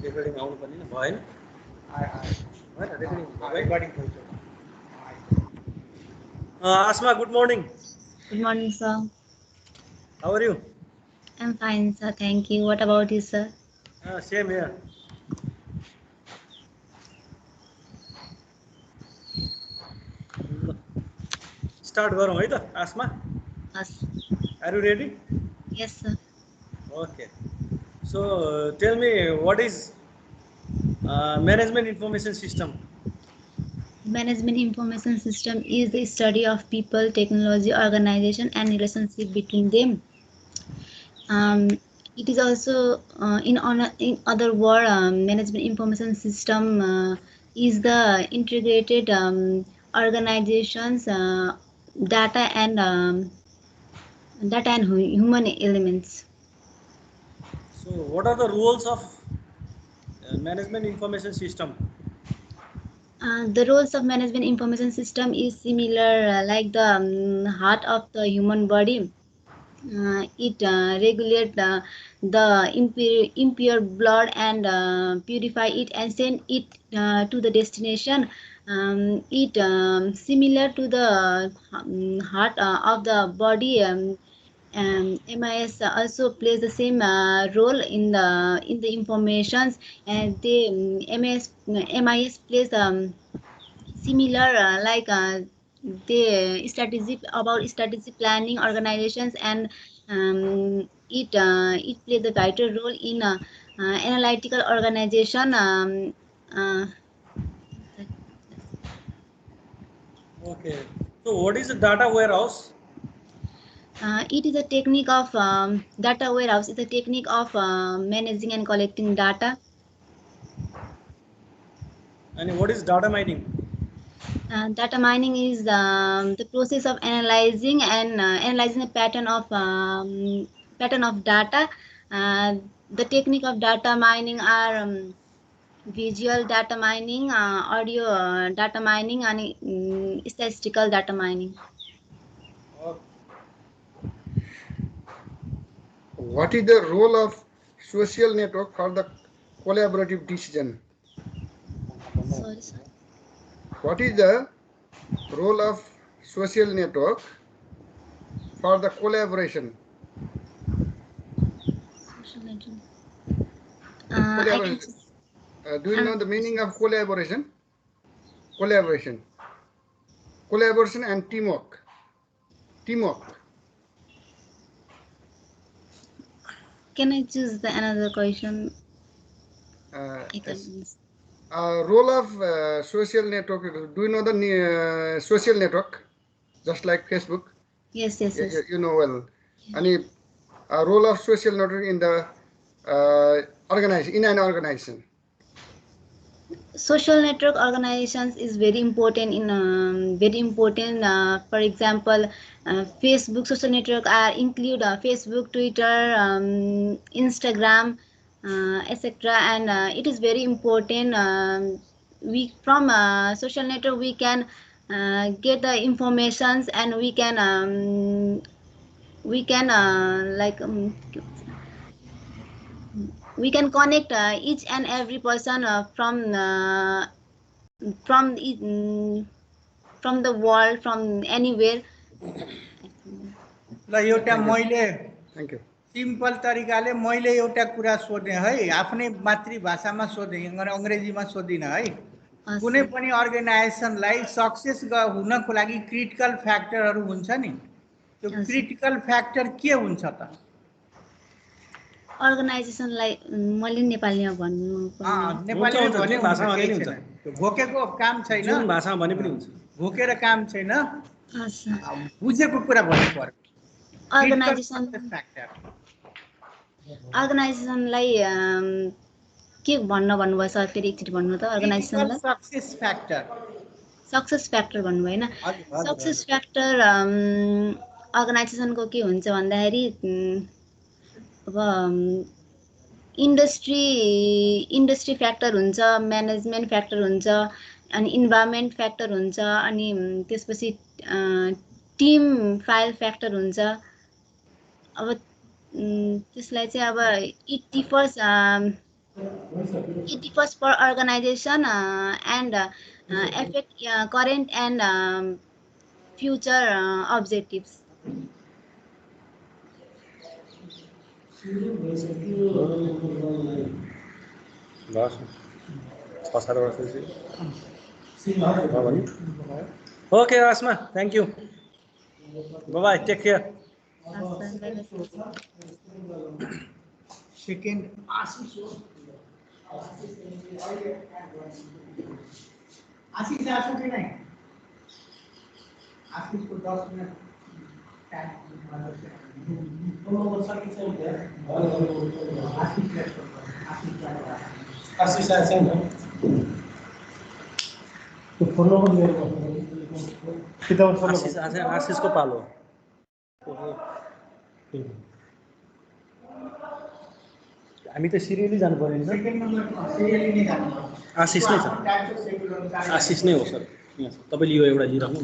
Recording आउनु पर्ने भएन Asma, good morning. Good morning, sir. How are you? I'm fine, sir. Thank you. What about you, sir? Same here. Start गरौँ है त आसमा. Yes. Are you ready? Yes, sir. Okay. So tell me, what is management information system? Management information system is the study of people, technology, organization, and relationship between them. It is also in other word, management information system is the integrated organizations data and human elements. So what are the rules of management information system? The roles of management information system is similar like the heart of the human body. It regulates the impure blood and purify it and send it to the destination. It similar to the heart of the body. MIS also plays the same role in the informations, and they MIS plays similar like the strategic planning organizations, and it plays a vital role in analytical organization. Okay. So what is a data warehouse? It is a technique of data warehouse. It's a technique of managing and collecting data. And what is data mining? Data mining is the process of analyzing a pattern of data. The technique of data mining are visual data mining, audio data mining, and statistical data mining. What is the role of social network for the collaborative decision? Sorry, sir. What is the role of social network for the collaboration? Social network. Collaboration. Do you know the meaning of collaboration? Collaboration and teamwork. Can I choose another question? Yes. Role of social network. Do you know the social network? Just like Facebook. Yes. You know well. And role of social network in the in an organization. Social network organizations is very important for example, Facebook social network include Facebook, Twitter, Instagram, etc., and it is very important. We from social network we can get the informations, and we connect each and every person from the world, from anywhere. ल एउटा मैले Thank you. Simple तरिकाले मैले एउटा कुरा सोधेँ है, आफ्नै मातृभाषामा सोधेँ, अङ्ग्रेजीमा सोधिनँ है। कुनै पनि अर्गनाइजेसनलाई सक्सेस हुनको लागि क्रिटिकल फ्याक्टरहरू हुन्छ नि, त्यो क्रिटिकल फ्याक्टर के हुन्छ त? अर्गनाइजेसनलाई मैले नेपालीमा भन्नु नेपालीमा भने भाषामा केही छैन, घोकेको काम छैन, जुन भाषामा भने पनि हुन्छ, घोकेर काम छैन, बुझेको कुरा भन्नु पर्यो। अर्गनाइजेसनलाई के भन्नुभयो सर? फेरि एकचोटि भन्नु त। अर्गनाइजेसनलाई सक्सेस फ्याक्टर भन्नुभयो होइन? सक्सेस फ्याक्टर अर्गनाइजेसनको के हुन्छ भन्दाखेरि अब इन्डस्ट्री फ्याक्टर हुन्छ, म्यानेजमेन्ट फ्याक्टर हुन्छ, अनि इन्भाइरोमेन्ट फ्याक्टर हुन्छ, अनि त्यसपछि टिम फाइल फ्याक्टर हुन्छ। अब त्यसलाई चाहिँ अब it differs per organization and affect current and future objectives. बस 6-7 वर्ष Okay, Asma, thank you. Bye-bye, take care. Second, आशीष आशु कि नहीं? आशीष को 10 मिनट टाइम आशीष आएछ नि त्यो फोन नम्बर मेरो किताब फोन आशीषको पालो हामी त सिरियली जानु पर्यो नि सेकेन्ड नम्बर सिरियली नै जानु आशीष नै छ आशीष नै हो सर तपाईले यो एउटा लिइराख्नु न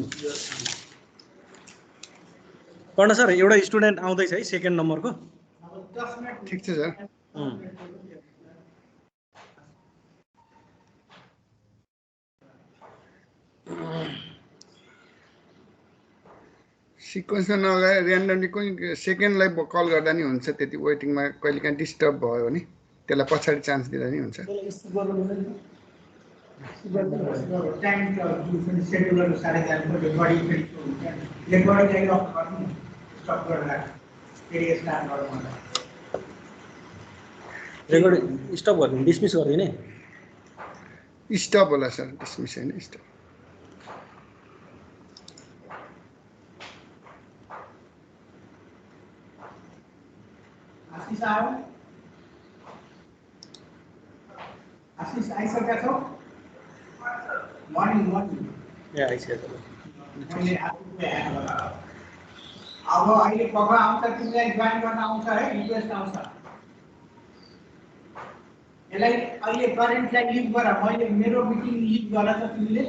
कर्ण सर एउटा स्टुडेन्ट आउँदैछ है सेकेन्ड नम्बरको 10 मिनट ठिक छ सर सिक्वेन्समा नगएर ऱ्यान्डमली कुन सेकेन्डलाई कल गर्दा नि हुन्छ त्यति वेटिङमा कहिलेकाहीँ डिस्टर्ब भयो भने त्यसलाई पछाडि चान्स दिँदा नि हुन्छ टाइम शेड्युल अनुसार जानुपर्छ बडी फेरि हुन्छ लेखबाट चाहिँ अफ गर्नु स्टप गरेर फेरि स्टार्ट गर्नु रेकर्ड स्टप गर्दिनु डिसमिस गर्दिने स्टप होला सर डिसमिस हैन स्टप आशीष आयो आशीष आइसकेका छौ मर्निङ ए आइसकेको मैले अब अहिले पक्का आउँछ तिमीलाई जोइन गर्न आउँछ है रिक्वेस्ट आउँछ यसलाई अहिले करेन्टलाई लिभ गर मैले मेरो मिटिङ लिभ गर त तिमीले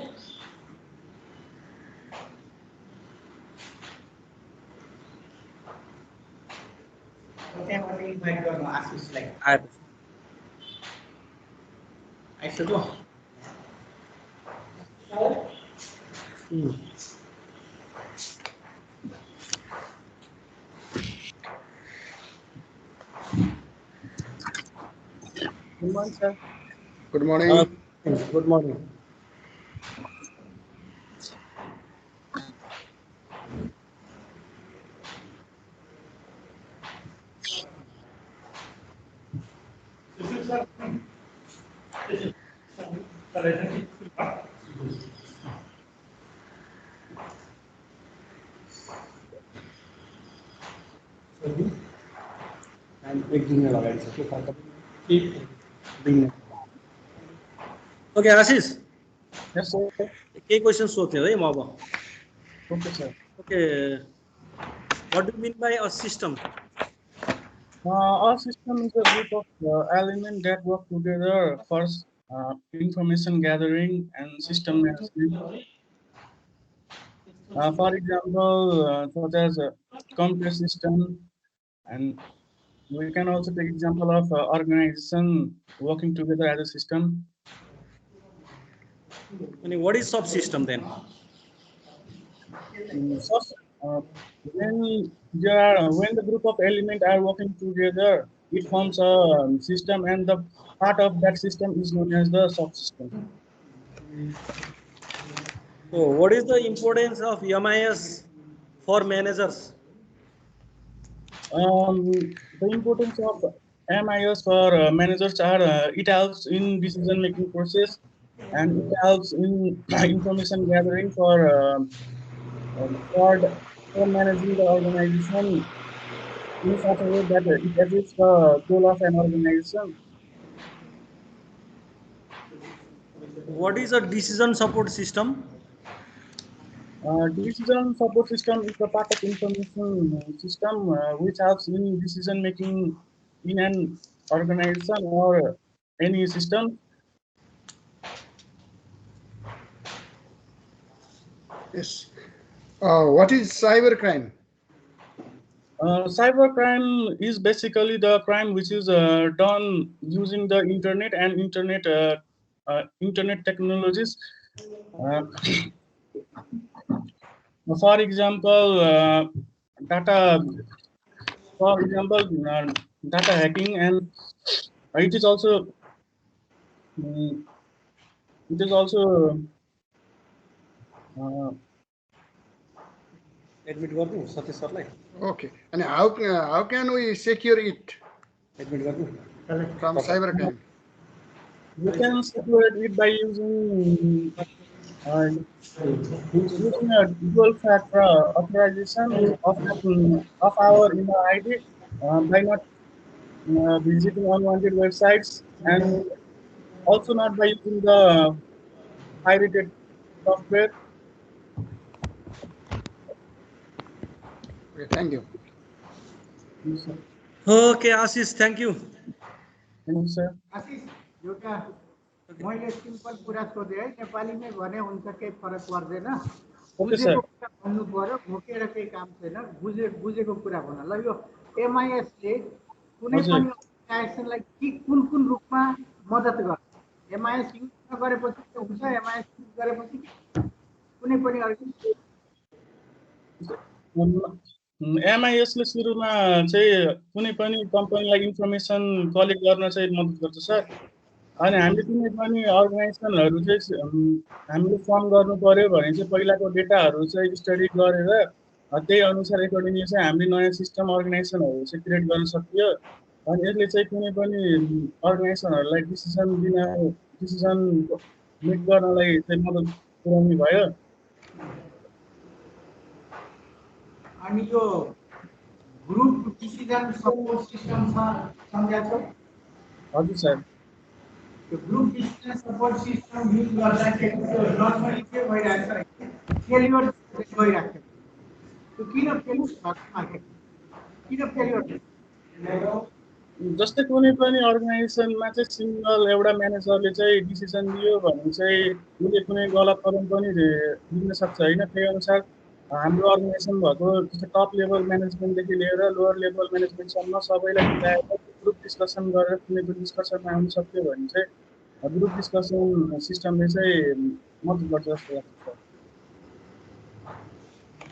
त्यहाँबाट इन्भाइट गर्नु आशिषलाई आइसक्यो Good morning, sir. Good morning Good morning. Okay, Ashish. Yes, sir. केही क्वेसन सोध्थ्यो है म अब Okay, sir. Okay, what do you mean by a system? Our system is a group of elements that work together for information gathering and system management. For example, such as computer system, and we can also take example of organization working together as a system. And what is subsystem then? When the group of elements are working together, it forms a system, and the part of that system is known as the subsystem. So, what is the importance of MIS for managers? The importance of MIS for managers are it helps in decision making process, and it helps in information gathering for managing the organization in such a way that it achieves the goal of an organization. What is a decision support system? Decision support system is the part of information system which helps in decision making in an organization or any system. Yes. What is cyber crime? Cybercrime is basically the crime which is done using the internet and internet technologies. Uh, for example, data. For example, data hacking, and it is also mm, it is also uh, admit गर्नु सतीश सरलाई Okay. And how can we secure it admit गर्नु from cybercrime? we can separate it by using a dual factor authorization of our email ID by not visiting unwanted websites, and also not by using the pirated software. Okay, thank you. Okay Ashish thank you Thank you, sir. आशिष एउटा मैले simple कुरा सोधेँ है नेपालीमै भने हुन्छ केही फरक पर्दैन बुझेको कुरा भन्नु पर्यो भोकेर केही काम छैन बुझेको कुरा भन ल यो एमआइएसले कुनै पनि अर्गनाइजेसनलाई कुन कुन रूपमा मद्दत गर्छ एमआइएस युज नगरेपछि के हुन्छ एमआइएस युज गरेपछि कुनै पनि एमआइएसले सुरुमा चाहिँ कुनै पनि कम्पनीलाई इन्फर्मेसन कलेक्ट गर्न चाहिँ मद्दत गर्छ सर। अनि हामीले कुनै पनि अर्गनाइजेसनहरू चाहिँ हामीले फर्म गर्नु पर्यो भने चाहिँ पहिलाको डेटाहरू चाहिँ स्टडी गरेर त्यही अनुसार एकोर्डिङली चाहिँ हामीले नयाँ सिस्टम अर्गनाइजेसनहरू चाहिँ क्रिएट गर्न सकियो। अनि यसले चाहिँ कुनै पनि अर्गनाइजेसनहरूलाई डिसिजन मेक गर्नलाई चाहिँ मद्दत पुर्याउने भयो। अनि यो ग्रुप डिसिजन सपोर्ट सिस्टम छ सम्झ्याछौ? हजुर सर। यो group decision support system use गर्दाखेरि नर्मली के भइरहेछ फेलियर भइरहेछ त्यो किन फेलियर जस्तै कुनै पनि अर्गनाइजेसनमा चाहिँ सिंगल एउटा म्यानेजरले चाहिँ डिसिजन दियो भने चाहिँ उसले कुनै गलत कदम पनि लिन सक्छ होइन। त्यही अनुसार हाम्रो अर्गनाइजेसन भएको टप लेभल म्यानेजमेन्टदेखि लिएर लोवर लेभल म्यानेजमेन्टसम्म सबैलाई मिलाएर ग्रुप डिस्कसन गरेर कुनै पनि डिस्कसनमा आउन सक्यो भने चाहिँ ग्रुप डिस्कसन सिस्टमले चाहिँ मद्दत गर्छ जस्तो लाग्छ।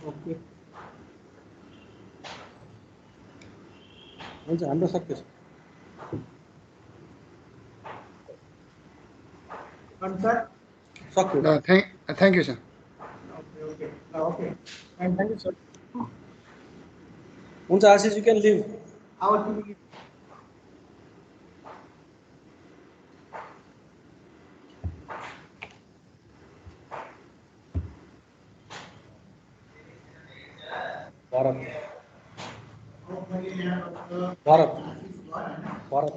ओके हुन्छ हाम्रो सक्यो सर सक्यो Thank you, sir. Okay thank you sir. हुन्छ Ashish you can leave our TV Bharat Bharat Bharat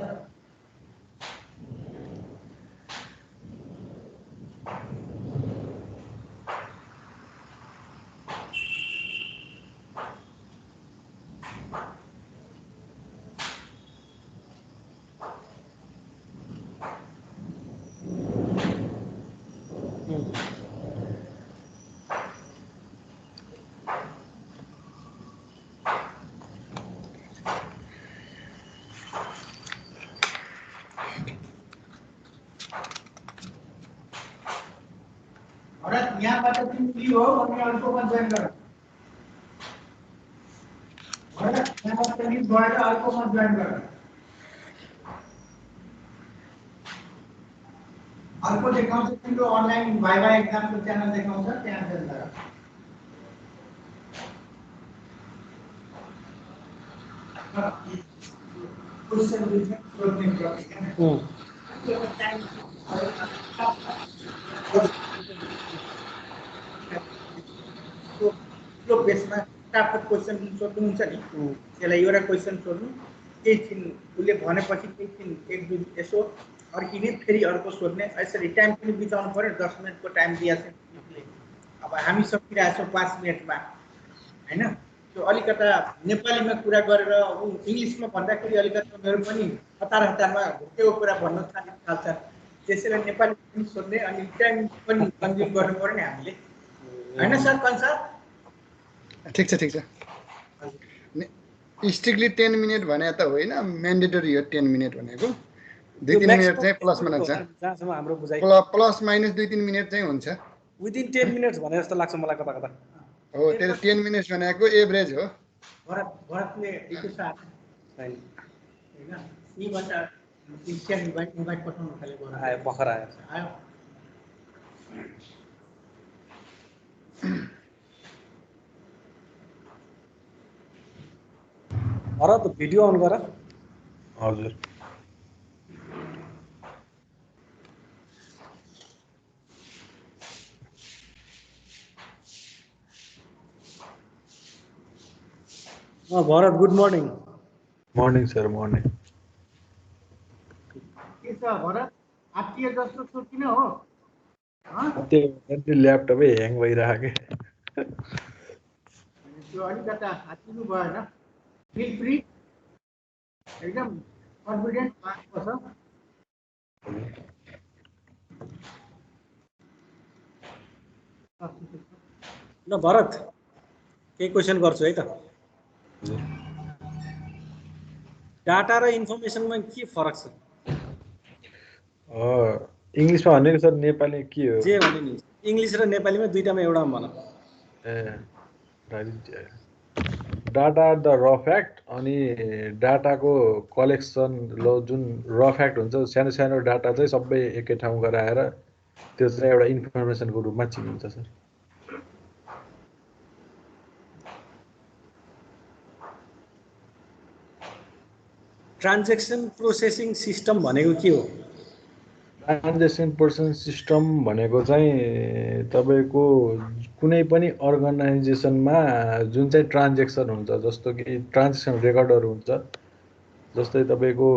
Bharat यहाँबाट तिमी फ्री हो अनि अर्कोमा जोइन गर भरत यहाँबाट लिभ भएर अर्कोमा जोइन गर अर्को देखाउँछ तिम्रो अनलाइन भाइभा एक्जामको च्यानल देखाउँछ त्यहाँ जोइन गर क्वेशन सोध्ने त्यो बेसमा टापट क्वेसन सोध्नुहुन्छ नि त्यसलाई एउटा क्वेसन सोध्नु केही छिन उसले भनेपछि केही छिन एक दुई यसो अर्किने फेरि अर्को सोध्ने यसरी टाइम पनि बिताउनु पर्यो 10 मिनटको टाइम दिएको छ अब हामी सकिरहेछौँ 5 मिनटमा हैन त्यो अलिकता नेपालीमा कुरा गरेर इङ्ग्लिसमा भन्दाखेरि अलिकता मेरो पनि हतारमा भुकेको कुरा भन्न थाल्छ त्यसैले नेपाली पनि सोध्ने अनि टाइम पनि कन्ज्युम गर्नु पर्यो नि हामीले हैन सर कन्सर ठिक छ स्ट्रिक्टली 10 मिनट भने त होइन, म्यान्डेटरी हो 10 मिनट भनेको। 2-3 मिनट maximum चाहिँ प्लसमा लाग्छ, जहाँसम्म हाम्रो बुझाइ प्लस माइनस 2-3 मिनट चाहिँ हुन्छ। विदिन 10 मिनट्स भने जस्तो लाग्छ मलाई कता कता। हो, त्यो 10 मिनट्स भनेको एभरेज हो। भरतले यति साथ हैन हैन यीबाट क्रिस्चियन इन्भाइट पठाउन थालेको आयो भर्खर आयो। आयो। भरत भिडियो अन गर। हजुर। Bharat good morning. Morning sir, morning. के छ भरत, आत्तिए जस्तो छु किन हो? त्यो ल्यापटपै ह्याङ भइरहेको के। त्यो अलिकता हात्तिनु भएन। फिल फ्री, एकदम कन्फिडेन्ट पार्नुपर्छ। ल भरत केही क्वेसन गर्छु है त। डाटा र इन्फर्मेसनमा के फरक छ? इङ्ग्लिसमा भनेको सर, नेपाली के हो? जे भने नि इङ्ग्लिस र नेपालीमा दुईटामा एउटामा भन। डाटा द र फ्याक्ट, अनि डाटाको कलेक्सन जुन र फ्याक्ट हुन्छ, सानो सानो डाटा चाहिँ सबै एकै ठाउँ गराएर त्यो चाहिँ एउटा इन्फर्मेसनको रूपमा चिनिन्छ सर। ट्रान्जेक्सन प्रोसेसिङ सिस्टम भनेको के हो? ट्रान्जेक्सन प्रोसेसिङ सिस्टम भनेको चाहिँ तपाईँको कुनै पनि अर्गनाइजेसनमा जुन चाहिँ ट्रान्जेक्सन हुन्छ, जस्तो कि ट्रान्जेक्सन रेकर्डहरू हुन्छ, जस्तै तपाईँको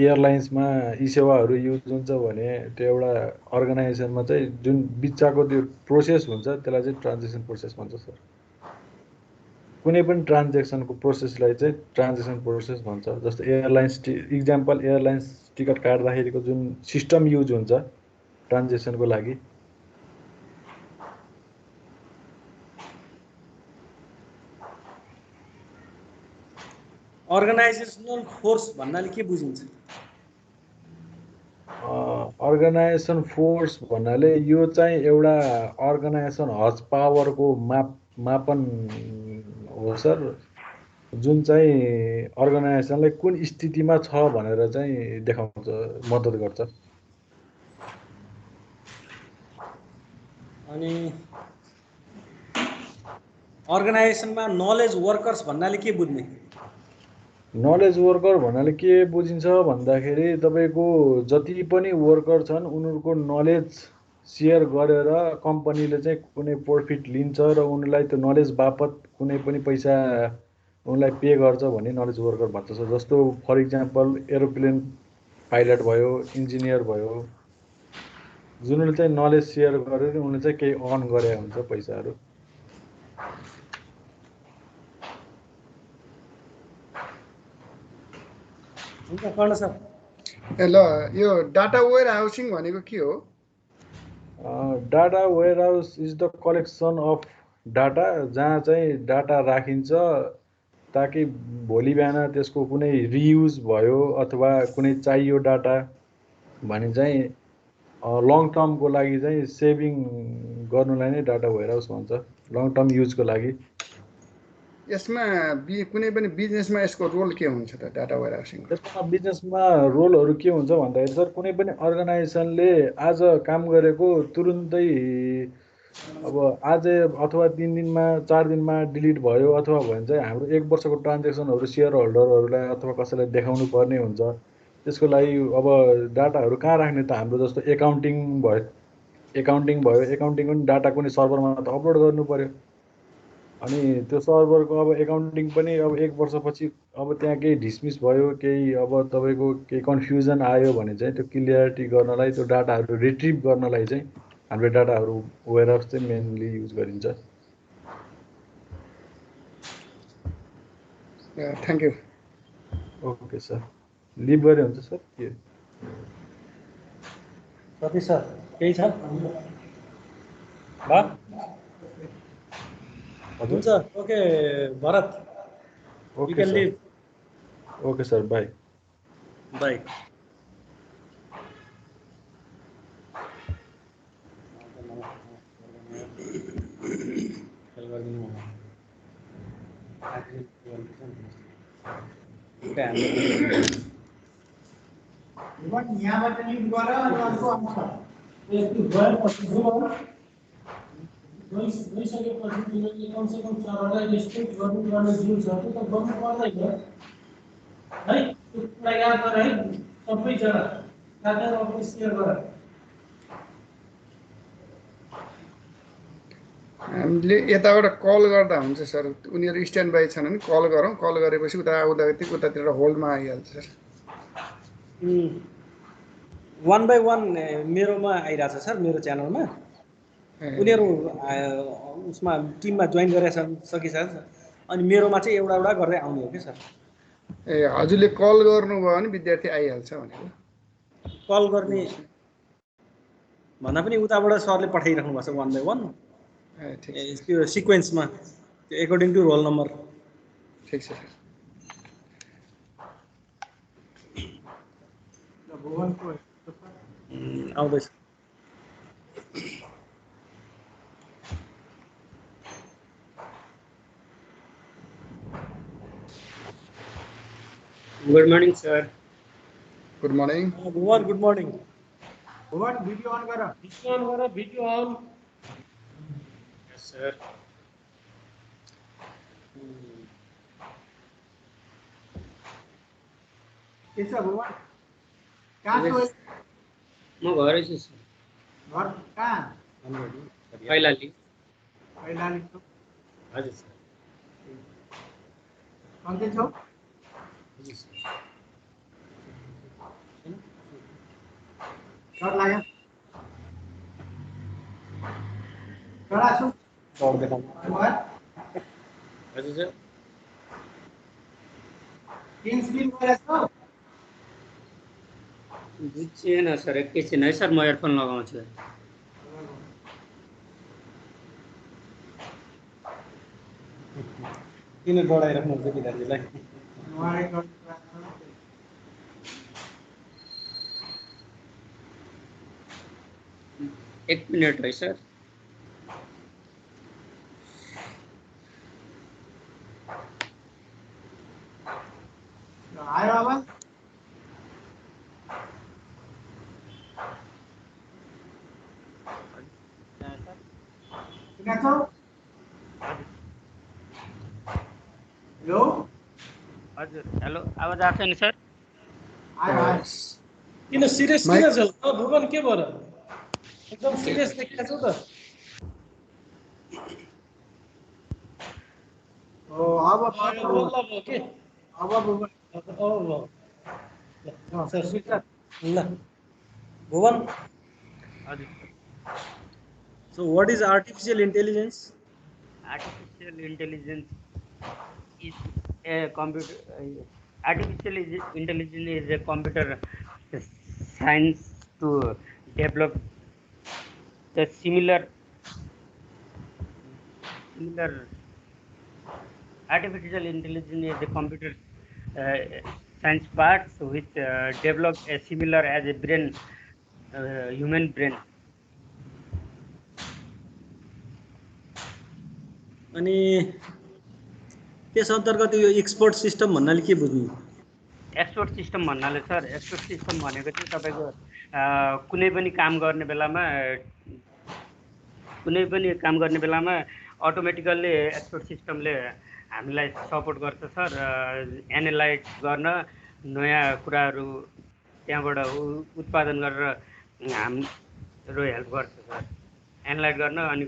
एयरलाइन्समा यी सेवाहरू युज हुन्छ भने त्यो एउटा अर्गनाइजेसनमा चाहिँ जुन बिचको त्यो प्रोसेस हुन्छ त्यसलाई चाहिँ ट्रान्जेक्सन प्रोसेस भन्छ सर। कुनै पनि ट्रान्जेक्सनको प्रोसेसलाई चाहिँ ट्रान्जेक्सन प्रोसेस भन्छ। जस्तो एयरलाइन्स इक्जाम्पल, एयरलाइन्स टिकट काट्दाखेरिको जुन सिस्टम युज हुन्छ ट्रान्जेक्सनको लागि। अर्गनाइजेसनल फोर्स भन्नाले के बुझिन्छ? अर्गनाइजेसन फोर्स भन्नाले यो चाहिँ एउटा अर्गनाइजेसन हज पावरको मापन हो सर, जुन चाहिँ अर्गनाइजेसनलाई कुन स्थितिमा छ भनेर चाहिँ देखाउँछ, मद्दत गर्छ। अनि अर्गनाइजेसनमा नलेज वर्कर्स भन्नाले के बुझ्ने? नलेज वर्कर भन्नाले के बुझिन्छ भन्दाखेरि तपाईँको जति पनि वर्कर छन् उनीहरूको नलेज सेयर गरेर कम्पनीले चाहिँ कुनै प्रफिट लिन्छ र उनीहरूलाई त्यो नलेज बापत कुनै पनि पैसा उनीलाई पे गर्छ भने नलेज वर्कर भन्छ सर। जस्तो फर इक्जाम्पल एरोप्लेन पाइलट भयो, इन्जिनियर भयो, जुनले चाहिँ नलेज सेयर गरेर उनीले चाहिँ केही अर्न गरे हुन्छ पैसाहरू। ल यो डाटा वेयर हाउसिङ भनेको के हो? Data warehouse is the collection of data, जहाँ चाहिँ डाटा राखिन्छ ताकि भोलि बिहान त्यसको कुनै रियुज भयो अथवा कुनै चाहियो डाटा भने चाहिँ लङ टर्मको लागि चाहिँ सेभिङ गर्नुलाई नै डाटा वेयर हाउस भन्छ, लङ टर्म युजको लागि। यसमा कुनै पनि बिजनेसमा यसको रोल के हुन्छ त डाटा वेयर हाउसिङ? यसमा बिजनेसमा रोलहरू के हुन्छ भन्दाखेरि सर, कुनै पनि अर्गनाइजेसनले आज काम गरेको तुरुन्तै अब आज अथवा 3 दिनमा 4 दिनमा डिलिट भयो अथवा भने चाहिँ हाम्रो 1 वर्षको ट्रान्जेक्सनहरू सेयर होल्डरहरूलाई अथवा कसैलाई देखाउनु पर्ने हुन्छ। त्यसको लागि अब डाटाहरू कहाँ राख्ने त? हाम्रो जस्तो एकाउन्टिङ भयो, एकाउन्टिङ पनि डाटा कुनै सर्भरमा त अपलोड गर्नु पर्यो। अनि त्यो सर्भरको अब एकाउन्टिङ पनि अब 1 वर्षपछि अब त्यहाँ केही डिसमिस भयो, केही अब तपाईँको केही कन्फ्युजन आयो भने चाहिँ त्यो क्लियरिटी गर्नलाई, त्यो डाटाहरू रिट्रिभ गर्नलाई चाहिँ हाम्रो डाटाहरू वेयर हाउस चाहिँ मेनली युज गरिन्छ। Thank you. Okay sir, leave गरे हुन्छ सर के? सतीश सर केही छ? हुन्छ, okay Bharat You okay can sir leave. Okay sir bye Bye. Bhuvan यहाँबाट लिड गर अनि अर्को आउँछ गइसकेपछि तिमीले कमसेकम 4 वटा रेस्पेक्ट गर्नुपर्ने जुन छ त्यो त गर्नु पर्दैन है त्यो कुरा याद गर है सबैजना खातामा अफिस सेयर गर हामीले यताबाट कल गर्दा हुन्छ सर उनीहरू स्ट्यान्ड बाई छन् भने कल गरौँ कल गरेपछि उता उतातिर होल्डमा आइहाल्छ सर One by one मेरोमा आइरहेछ सर मेरो च्यानलमा उनीहरू उसमा टिममा जोइन गरेर सकिसक्छ अनि मेरोमा चाहिँ एउटा एउटा गरेर आउने हो कि सर ए हजुरले कल गर्नुभयो भने विद्यार्थी आइहाल्छ भनेको कल गर्ने भन्दा पनि उताबाट सरले पठाइराख्नु भएको छ वान बाई वान ठिक त्यो सिक्वेन्समा त्यो एकोर्डिङ टु रोल नम्बर ठिक छ सर भुवनको आउँदैछ Good morning, sir. Good morning Bhuvan good morning Bhuvan video on गर भिडियो अन Yes, sir. के छ भुवन कहाँ छौ म घरै छु सर घर कहाँ कैलाली कैलाली छौ हजुर सर सन्चै छौ डर लाग्यो डरा छु दौड्दै भुवन हजुर सर तीन स्क्रिन गरेछ बुझिएन सर एकैछिन है सर म हेडफोन लगाउँछु किन डराइराख्नुहुन्छ विद्यार्थीलाई एक मिनट है सर आयो आवाज किन छौ हेलो हजुर हेलो आवाज आएको छैन सर आयो आयो किन सिरियस किन छ भुवन के भएर एकदम सिरियस देखिएको छौ त ओ अब बल्ल भयो के अब भुवन सर स्विचर ल भुवन हजुर so what is artificial intelligence artificial intelligence is a computer artificial intelligence is a computer science to develop the similar artificial intelligence is a computer science parts which develop a similar as a brain human brain अनि त्यस अन्तर्गत यो expert system भन्नाले के बुझ्नु export system भन्नाले sir export system भनेको चाहिँ तपाईँको कुनै पनि काम गर्ने बेलामा अटोमेटिकल्ली एक्सपोर्ट सिस्टमले हामीलाई सपोर्ट गर्छ सर एनालाइज गर्न नयाँ कुराहरू त्यहाँबाट उत्पादन गरेर हाम्रो हेल्प गर्छ सर एनालाइज गर्न अनि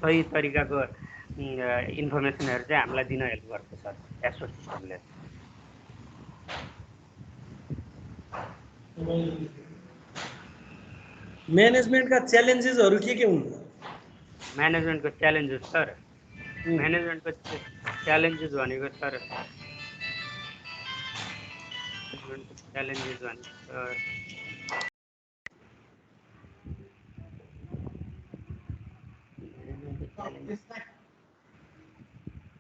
सही तरिकाको इन्फर्मेसनहरू चाहिँ हामीलाई दिन हेल्प गर्छ सर एक्सपोर्ट सिस्टमले म्यानेजमेन्टका च्यालेन्जेसहरू के हुन् म्यानेजमेन्टको च्यालेन्जेस सर म्यानेजमेन्टको च्यालेन्जेस भनेको सर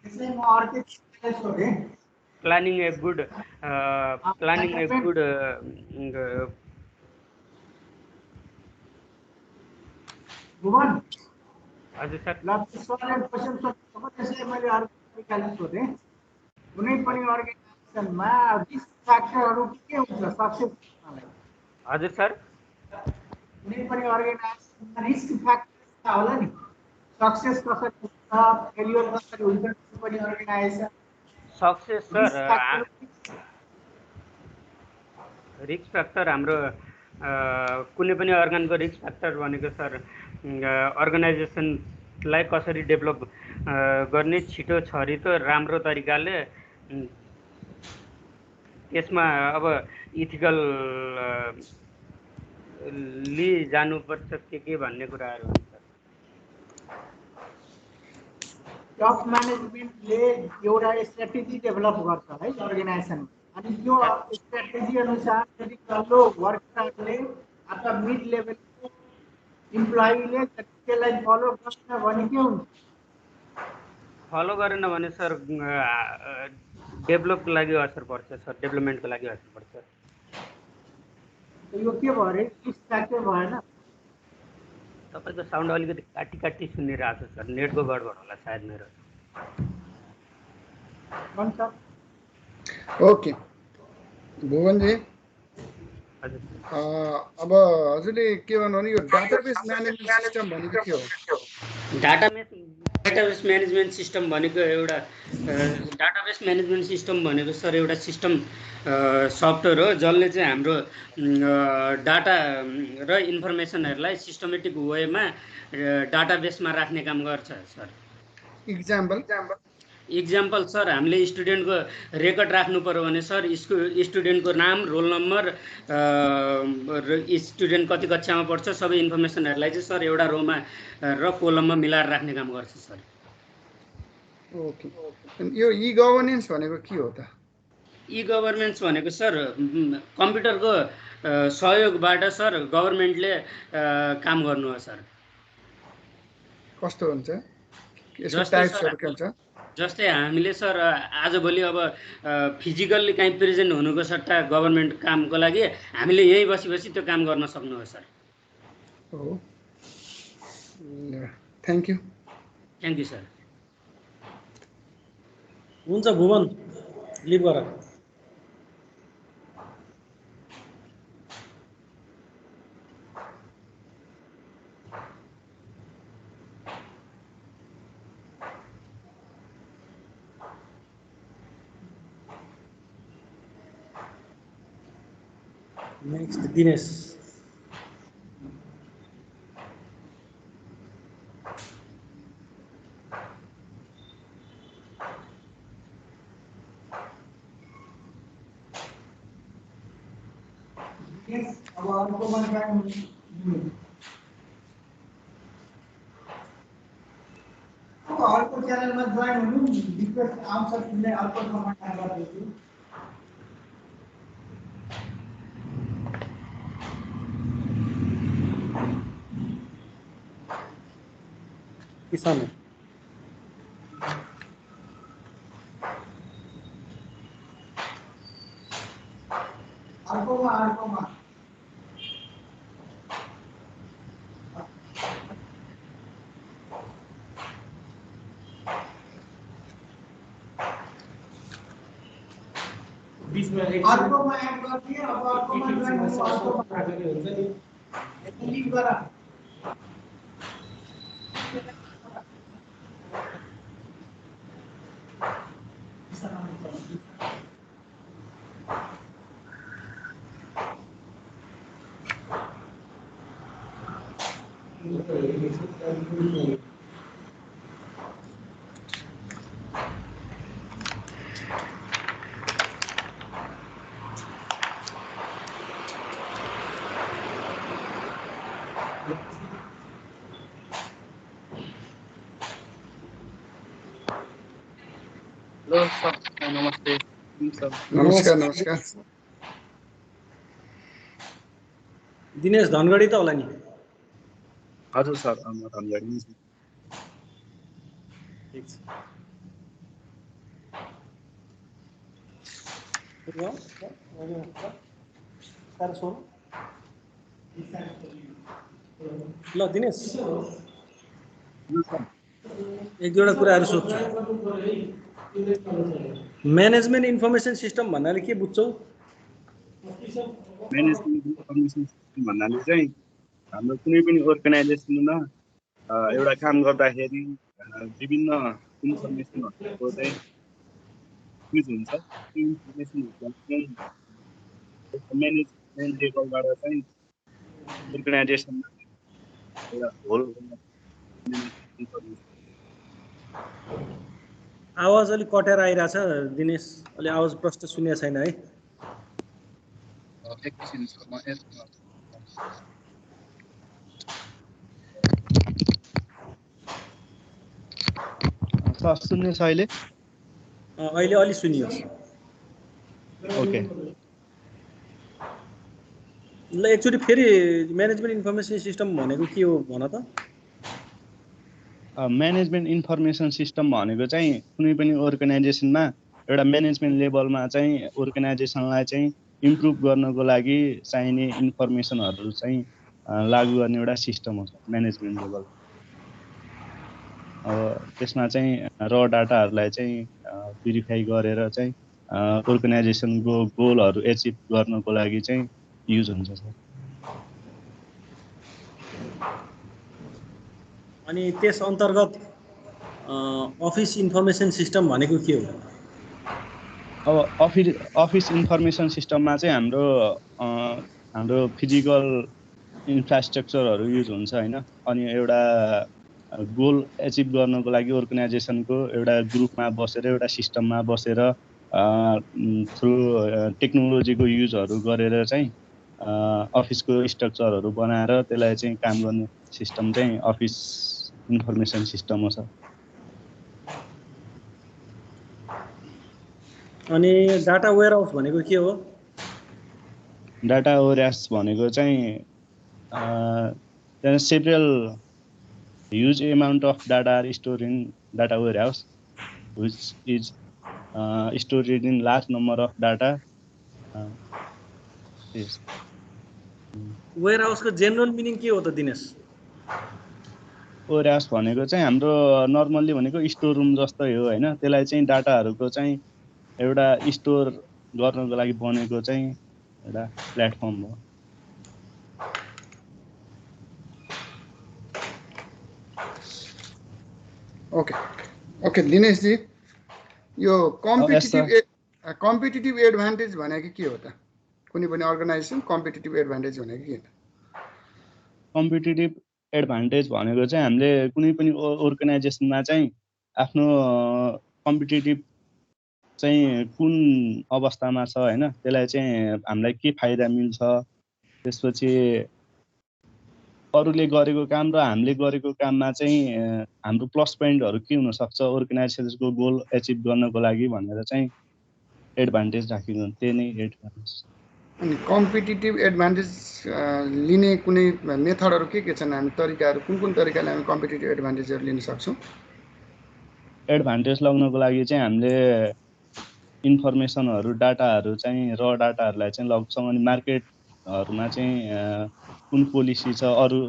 त्यसलाई म अर्कै planning a good भुवन हजुर सर सरले क्वेसन सोध्नुभयो त्यसैले मैले अर्को तरिकाले सोधेँ कुनै पनि अर्गनाइजेसनमा रिस्क फ्याक्टरहरू के हुन्छ सक्सेस हुनलाई हजुर सर कुनै पनि अर्गनाइजेसनमा रिस्क फ्याक्टर होला नि सक्सेस कसरी हुन्छ फेलियर कसरी हुन्छ कुनै पनि organization success sir risk factor हाम्रो कुनै पनि अर्गनको रिस्क फ्याक्टर भनेको सर अर्गनाइजेसनलाई कसरी डेभलप गर्ने छिटो छरितो राम्रो तरिकाले त्यसमा अब इथिकल लि जानुपर्छ के भन्ने कुराहरू हुन्छ टप म्यानेजमेन्टले एउटा स्ट्र्याटेजी डेभलप गर्छ है अर्गनाइजेसन अनि त्यो स्ट्र्याटेजी अनुसार यदि तल्लो वर्करले अथवा मिड लेभलको इम्प्लोइले त्यसलाई फलो गर्न भने के हुन्छ फलो गरेन भने सर डेभलपको लागि असर पर्छ सर डेभलपमेन्टको लागि असर पर्छ यो के भयो अरे रिस्क फ्याक्टर भएन तपाईँको साउन्ड अलिकति काटी सुनिरहेको छ सर नेटको गडबड होला सायद मेरो हुन्छ ओके भुवनजी अब हजुरले के भन्नु भने यो डाटाबेस म्यानेजमेन्ट सिस्टम भनेको के हो डाटाबेस म्यानेजमेन्ट सिस्टम भनेको एउटा डाटाबेस म्यानेजमेन्ट सिस्टम भनेको सर एउटा सिस्टम सफ्टवेयर हो जसले चाहिँ हाम्रो डाटा र इन्फर्मेसनहरूलाई सिस्टमेटिक वेमा डाटाबेसमा राख्ने काम गर्छ सर इक्जाम्पल सर हामीले स्टुडेन्टको रेकर्ड राख्नु पर्यो भने सर स्टुडेन्टको नाम रोल नम्बर स्टुडेन्ट कति कक्षामा पढ्छ सबै इन्फर्मेसनहरूलाई चाहिँ सर एउटा रोमा र कोलममा मिलाएर राख्ने काम गर्छ सर ओके यो ई गभर्नेन्स भनेको के हो त ई गभर्नेन्स भनेको सर कम्प्युटरको सहयोगबाट सर गभर्मेन्टले काम गर्नु हो सर कस्तो हुन्छ यसको टाइप्सहरु के हुन्छ जस्तै हामीले सर आजभोलि अब फिजिकल्ली कहीँ प्रेजेन्ट हुनुको सट्टा गभर्मेन्ट कामको लागि हामीले यही बसी त्यो काम गर्न सक्नु हो सर हो थ्याङ्क यू सर हुन्छ भुवन लिभ गर नेक्स्ट दिनेश अब अर्को मनकाम अर्को च्यानलमा जोइन हुनु रिक्वेस्ट आउँछ तिमीले अर्को कमेन्ट गर्दैछु किसान अर्कोमा बीचमा अर्कोमा एड गर्दिए अब अर्कोमा जोइन हुन्छ नि लिभ गर नमस्ते नमस्कार दिनेश धनगढी त होला नि हजुर सर म धनगढी ठीक छ ल दिनेश एक दुईवटा कुराहरू सोध्छु म्यानेजमेन्ट इन्फर्मेसन सिस्टम भन्नाले के बुझ्छौ म्यानेजमेन्ट इन्फर्मेसन सिस्टम भन्नाले चाहिँ हाम्रो कुनै पनि अर्गनाइजेसनमा एउटा काम गर्दाखेरि विभिन्न इन्फर्मेसनहरूको चाहिँ युज हुन्छ त्यो इन्फर्मेसनहरू चाहिँ म्यानेजमेन्ट लेभलबाट चाहिँ अर्गनाइजेसनमा एउटा होल आवाज अलिक कटेर आइरहेछ दिनेश अलि आवाज प्रष्ट सुनेको छैन है एकैछिन म सुन्ने छ अहिले अहिले अलि सुनियोस् ओके ल एकचोटि फेरि म्यानेजमेन्ट इन्फर्मेसन सिस्टम भनेको के हो भन त म्यानेजमेन्ट इन्फर्मेसन सिस्टम भनेको चाहिँ कुनै पनि अर्गनाइजेसनमा एउटा म्यानेजमेन्ट लेभलमा चाहिँ अर्गनाइजेसनलाई चाहिँ इम्प्रुभ गर्नको लागि चाहिने इन्फर्मेसनहरू चाहिँ लागू गर्ने एउटा सिस्टम हो म्यानेजमेन्ट लेभल अब त्यसमा चाहिँ र डाटाहरूलाई चाहिँ भेरिफाई गरेर चाहिँ अर्गनाइजेसनको गोलहरू एचिभ गर्नको लागि चाहिँ युज हुन्छ सर अनि त्यस अन्तर्गत अफिस इन्फर्मेसन सिस्टम भनेको के हो अब अफिस इन्फर्मेसन सिस्टममा चाहिँ हाम्रो फिजिकल इन्फ्रास्ट्रक्चरहरू युज हुन्छ होइन अनि एउटा गोल एचिभ गर्नको लागि अर्गनाइजेसनको एउटा ग्रुपमा बसेर एउटा सिस्टममा बसेर थ्रु टेक्नोलोजीको युजहरू गरेर चाहिँ अफिसको स्ट्रक्चरहरू बनाएर त्यसलाई चाहिँ काम गर्ने सिस्टम चाहिँ अफिस इन्फर्मेसन सिस्टम हो सर अनि डाटा वेयरहाउस भनेको के हो डाटा वेयरहाउस भनेको चाहिँ several huge amount of data are stored in data warehouse which is stored in large number of data yes warehouse को जनरल मिनिङ के हो त दिनेश वेयरहाउस भनेको चाहिँ हाम्रो नर्मल्ली भनेको स्टोर रुम जस्तै हो हैन त्यसलाई चाहिँ डाटाहरुको चाहिँ एउटा स्टोर गर्नको लागि बनेको चाहिँ एउटा प्लेटफर्म हो ओके दिनेश जी यो कम्पिटिटिभ एडभान्टेज भनेको के हो त कुनै पनि अर्गनाइजेसन कम्पिटिटिभ एडभान्टेज भनेको के हो कम्पिटिटिभ एडभान्टेज भनेको चाहिँ हामीले कुनै पनि अर्गनाइजेसनमा चाहिँ आफ्नो कम्पिटिटिभ चाहिँ कुन अवस्थामा छ हैन त्यसलाई चाहिँ हामीलाई के फाइदा मिल्छ त्यसपछि अरूले गरेको काम र हामीले गरेको काममा चाहिँ हाम्रो प्लस पोइन्टहरु के हुन सक्छ अर्गनाइजेसनको गोल एचिभ गर्नको लागि भनेर चाहिँ एडभान्टेज राखिन्छ त्यही नै एडभान्टेज अनि कम्पिटिटिभ एडभान्टेज लिने कुनै मेथडहरु के छन् हामी तरिकाहरु कुन तरिकाले हामी कम्पिटिटिभ एडभान्टेजहरु लिन सक्छौं एडभान्टेज लगाउनको लागि चाहिँ हामीले इन्फर्मेसनहरु डाटाहरु चाहिँ र डाटाहरुलाई चाहिँ लग्छौं अनि मार्केटहरुमा चाहिँ कुन पोलिसी छ अरु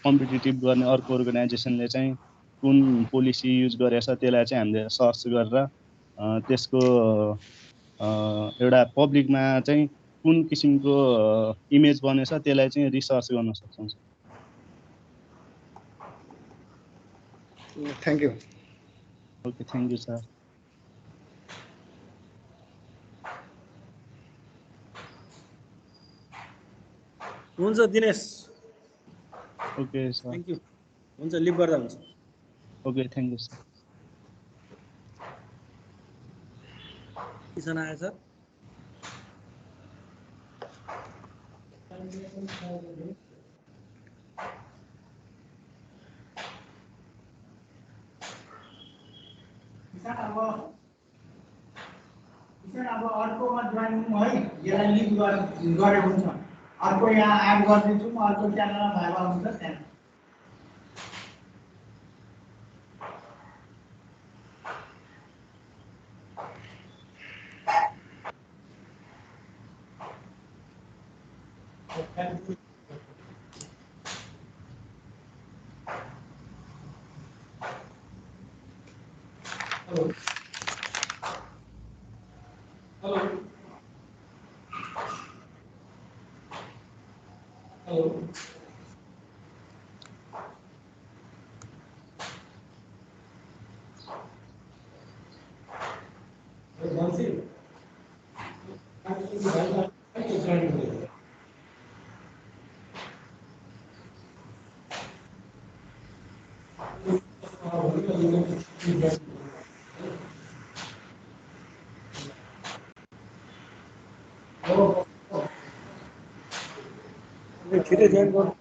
कम्पिटिटिभ गर्ने अर्को अर्गनाइजेसनले चाहिँ कुन पोलिसी युज गरेछ त्यसलाई चाहिँ हामीले सर्च गरेर त्यसको एउटा पब्लिकमा चाहिँ कुन किसिमको इमेज बनेछ त्यसलाई चाहिँ रिसर्च गर्न सक्छौं thank you okay thank you sir हुन्छ Dinesh okay sir thank you हुन्छ लिभ गर्दा हुन्छ okay thank you sir Kisan आयो सर अब अर्कोमा जोइन हुनु है यसलाई लिभ गरे हुन्छ अर्को यहाँ एड गरिदिन्छु म अर्को च्यानलमा भाइबा हुन्छ त्यहाँ हेलो हेलो हेलो बंसी छिटै जोइन गर्नु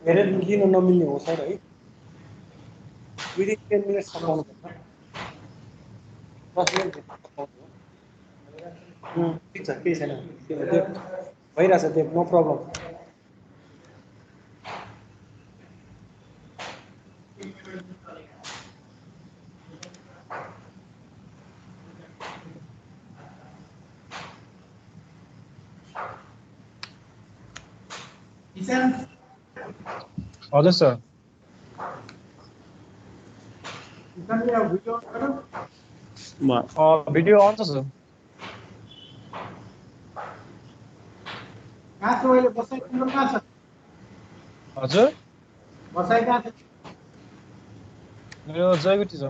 धेरै लिन नमिल्ने हो सर है विदिन 10 मिनट सकाउनु पर्छ 10 मिनट ठिक छ केही छैन भइरहेछ त्यो नो प्रब्लम हजुर सर भिडियो अन छ सर कहाँ छ अहिले बसाइ तिम्रो कहाँ छ हजुर बसाइ कहाँ छ मेरो जयगुटी छ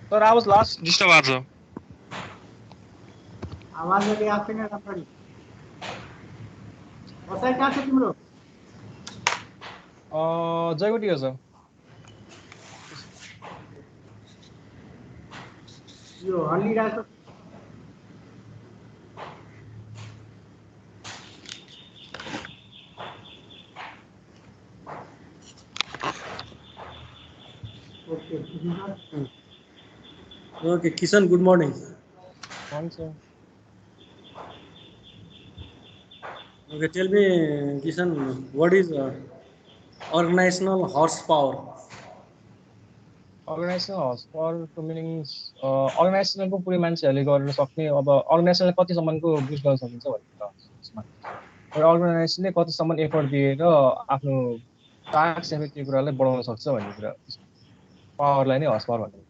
सर आवाज लास्ट डिस्टर्ब आएको छ आवाजले आफै नै राम्ररी बसाइ कहाँ छ तिम्रो जयगुटी हो सर यो हल्लिरहेको ओके किशन गुड मर्निङ हुन्छ Okay, tell me, Kishan, what is organizational horsepower? Organizational horse पावरको मिनिङ अर्गनाइजेसनलको पुरै मान्छेहरूले गर्न सक्ने अब अर्गनाइजेसनले कतिसम्मको बुझ गर्न सकिन्छ भन्ने यसमा अर्गनाइजेसनले कतिसम्म एफर्ट दिएर आफ्नो टास्क या त्यो कुरालाई बढाउन सक्छ भन्ने कुरा पावरलाई नै हर्स पावर भन्ने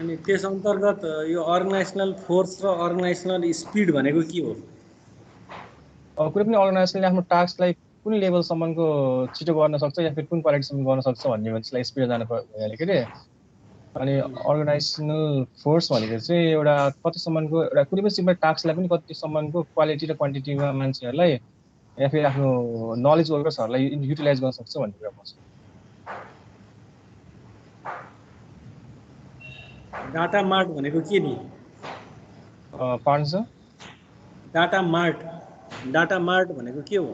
अनि त्यस अन्तर्गत यो अर्गनाइजेसनल फोर्स र अर्गनाइजेसनल स्पिड भनेको के हो कुनै पनि अर्गनाइजेसनले आफ्नो टास्कलाई कुन लेभलसम्मको छिटो गर्न सक्छ या फिर कुन क्वालिटीसम्म गर्न सक्छ भन्ने मान्छेलाई स्पिड जानु पर्यो के अरे अनि अर्गनाइजेसनल फोर्स भनेको चाहिँ एउटा कतिसम्मको एउटा कुनै पनि सिम्पल टास्कलाई पनि कतिसम्मको क्वालिटी र क्वान्टिटीमा मान्छेहरूलाई या फिर आफ्नो नलेज वर्कर्सहरूलाई युटिलाइज गर्न सक्छ भन्ने कुरा पर्छ डाटा मार्ट भनेको के नि पार्न सर डाटा मार्ट भनेको के हो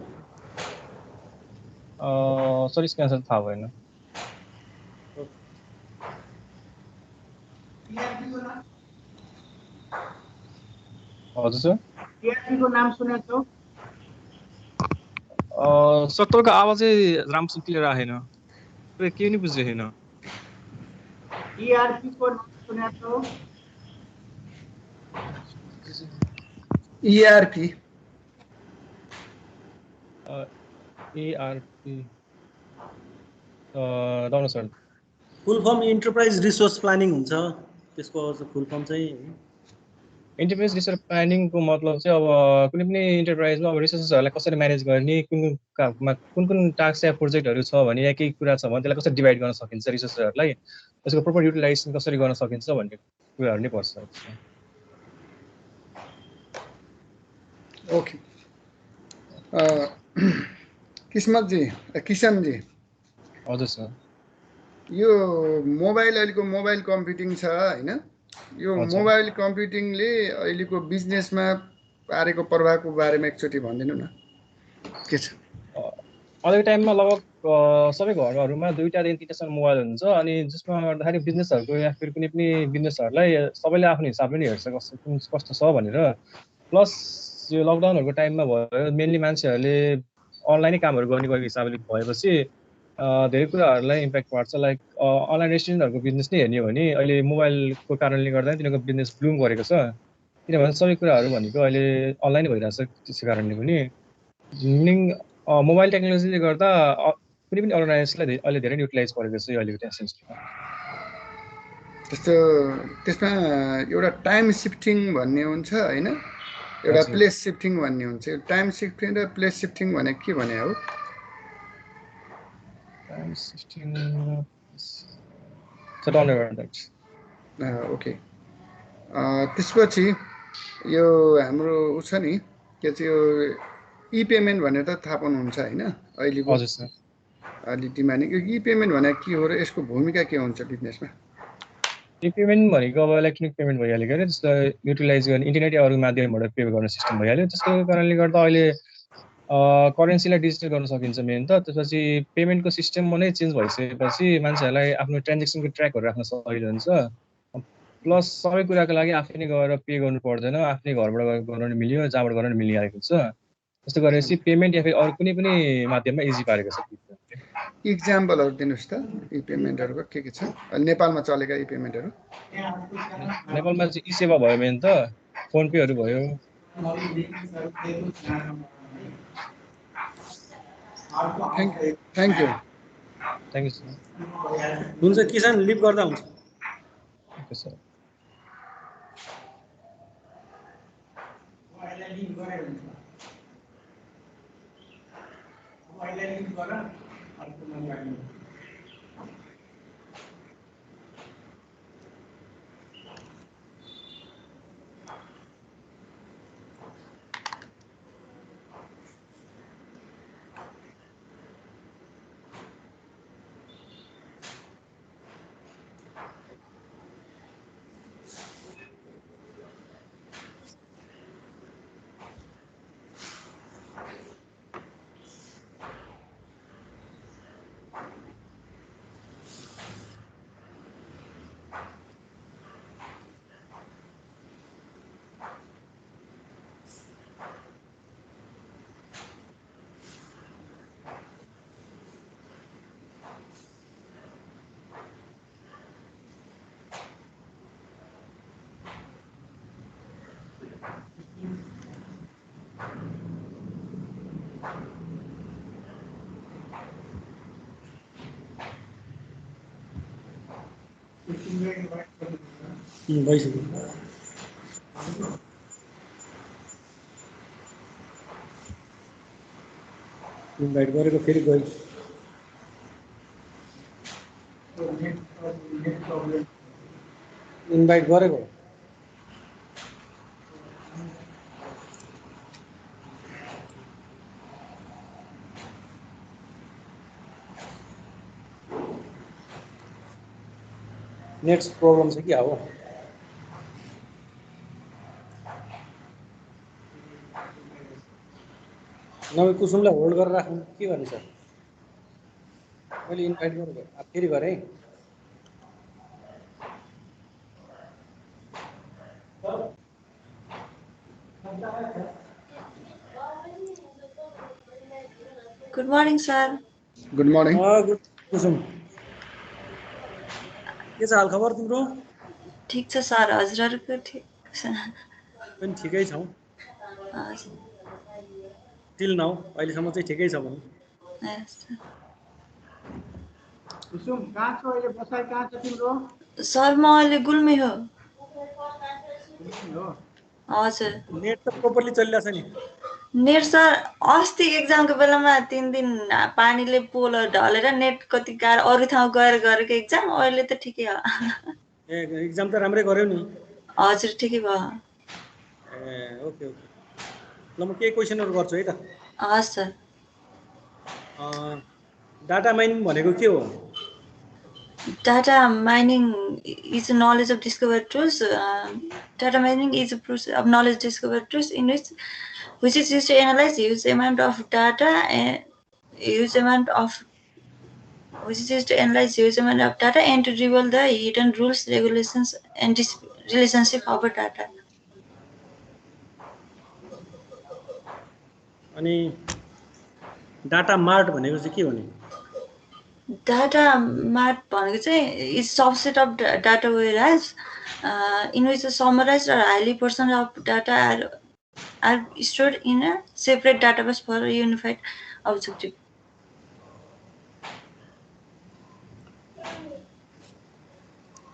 सर यसको एन्सर थाहा भएन हजुर सर टिआरपीको नाम सुनेको छौ सर तपाईँको आवाजै राम्रोसँग क्लियर आएन के नि बुझेको छैन टिआरपीको नाम सुनेको छौ ERP ARP down sir full form enterprise resource planning हुन्छ त्यसको फुल फर्म चाहिँ इन्टरप्राइज रिसोर्स प्लानिङको मतलब चाहिँ अब कुनै पनि इन्टरप्राइजमा अब रिसोर्सेसहरूलाई कसरी म्यानेज गर्ने कुन कुन टास्क या प्रोजेक्टहरू छ भने या केही कुरा छ भने त्यसलाई कसरी डिभाइड गर्न सकिन्छ रिसोर्सेसहरूलाई त्यसको प्रोपर युटिलाइजेसन कसरी गर्न सकिन्छ भन्ने कुराहरू नै पर्छ ओके किशनजी हजुर सर यो मोबाइल अहिलेको मोबाइल कम्प्युटिङ छ होइन यो मोबाइल कम्प्युटिङले अहिलेको बिजनेसमा पारेको प्रभावको बारेमा एकचोटि भनिदिनु न के छ अहिलेको टाइममा लगभग सबै घरहरूमा 2-3 तिनवटासम्म मोबाइल हुन्छ अनि जसमा गर्दाखेरि बिजनेसहरूको या फिर कुनै पनि बिजनेसहरूलाई सबैले आफ्नो हिसाबले नै हेर्छ कस्तो छ भनेर प्लस यो लकडाउनहरूको टाइममा भयो मेनली मान्छेहरूले अनलाइनै कामहरू गर्ने गरेको हिसाबले भएपछि धेरै कुराहरूलाई इम्प्याक्ट पार्छ लाइक अनलाइन रेस्टुरेन्टहरूको बिजनेस नै हेर्ने हो भने अहिले मोबाइलको कारणले गर्दा तिनीहरूको बिजनेस ब्लुम गरेको छ किनभने सबै कुराहरू भनेको अहिले अनलाइन भइरहेछ त्यसै कारणले पनि मिनिङ मोबाइल टेक्नोलोजीले गर्दा कुनै पनि अर्गनाइजेसनलाई अहिले धेरै युटिलाइज गरेको छ यो अहिलेको टेक्नोलोजीमा त्यस्तो त्यसमा एउटा टाइम सिफ्टिङ भन्ने हुन्छ होइन एउटा प्लेस सिफ्टिङ भन्ने हुन्छ टाइम सिफ्टिङ र प्लेस सिफ्टिङ भने के भने हो time shifting so don't ever that okay त्यसपछि यो हाम्रो उ छ नि के चाहिँ यो ई पेमेन्ट भनेर त थाहा पाउनुहुन्छ होइन अहिलेको हजुर सर अलिकति माने यो ई पेमेन्ट भने के हो र यसको भूमिका के हुन्छ बिजनेसमा ई पेमेन्ट भनेको अब इलेक्ट्रोनिक पेमेन्ट भइहाल्यो क्या त्यसलाई युटिलाइज गर्ने इन्टरनेट या अरू माध्यमबाट पे गर्ने सिस्टम भइहाल्यो त्यसको कारणले गर्दा अहिले करेन्सीलाई डिजिटल गर्न सकिन्छ मेन त त्यसपछि पेमेन्टको सिस्टममा नै चेन्ज भइसकेपछि मान्छेहरूलाई आफ्नो ट्रान्जेक्सनको ट्र्याकहरू राख्न सजिलो हुन्छ प्लस सबै कुराको लागि आफै नै गएर पे गर्नु पर्दैन आफ्नै घरबाट गर्न मिल्यो जहाँबाट गर्न मिलिहालेको हुन्छ त्यस्तो गरेपछि पेमेन्ट या फेरि अरू कुनै पनि माध्यममा इजी पारेको छ इक्जाम्पलहरू दिनुहोस् त ई पेमेन्टहरूको के छ नेपालमा चलेका ई पेमेन्टहरू नेपालमा चाहिँ ई सेवा भयो मेन त फोन पेहरू भयो थ्याङ्क यू सर हुन्छ किसान लिभ गर्दा हुन्छ ओके सर भइसक्यो इन्भाइट गरेको फेरि गयो इन्भाइट गरेको नेक्स्ट प्रब्लम छ कि अब नभए कुसुमलाई होल्ड गरेर राख्नु के गर्ने सर मैले इन्भाइट गरेको फेरि गरेँ Good morning, sir. Good morning Kusum के छ हाल खबर तिम्रो ठिक छ सर हजुरहरुको ठिक छ पनि ठिकै छौ टिल नाउ अहिलेसम्म चाहिँ ठिकै छ भनौँ कुसुम कहाँ छ अहिले बसाइ कहाँ छ तिम्रो सर म अहिले गुल्मी हो हजुर नेट त प्रोपरली चलिरहेछ नि नेट सर अस्ति एक्जामको बेलामा 3 दिन पानीले पोलहरू ढलेर नेट कति गाह्रो अरू ठाउँ गएर गरेको एक्जाम अहिले त ठिकै हो ए एक्जाम त राम्रै गर्यौ नि हजुर ठिकै भयो ए ओके ओके ल म केही क्वेसनहरु गर्छु है त हस् सर डाटा माइनिङ भनेको के हो Data mining is a knowledge of discovered truths. Data mining is a process of knowledge discovered truths in which is used to analyze huge amount of data and to reveal the hidden rules, regulations, and relationship of data. अनि data mart भनेको चाहिँ के हो नि data mart भनेको चाहिँ is subset of data warehouse in which the summarized or highly personal of data are stored in a separate database for a unified objective.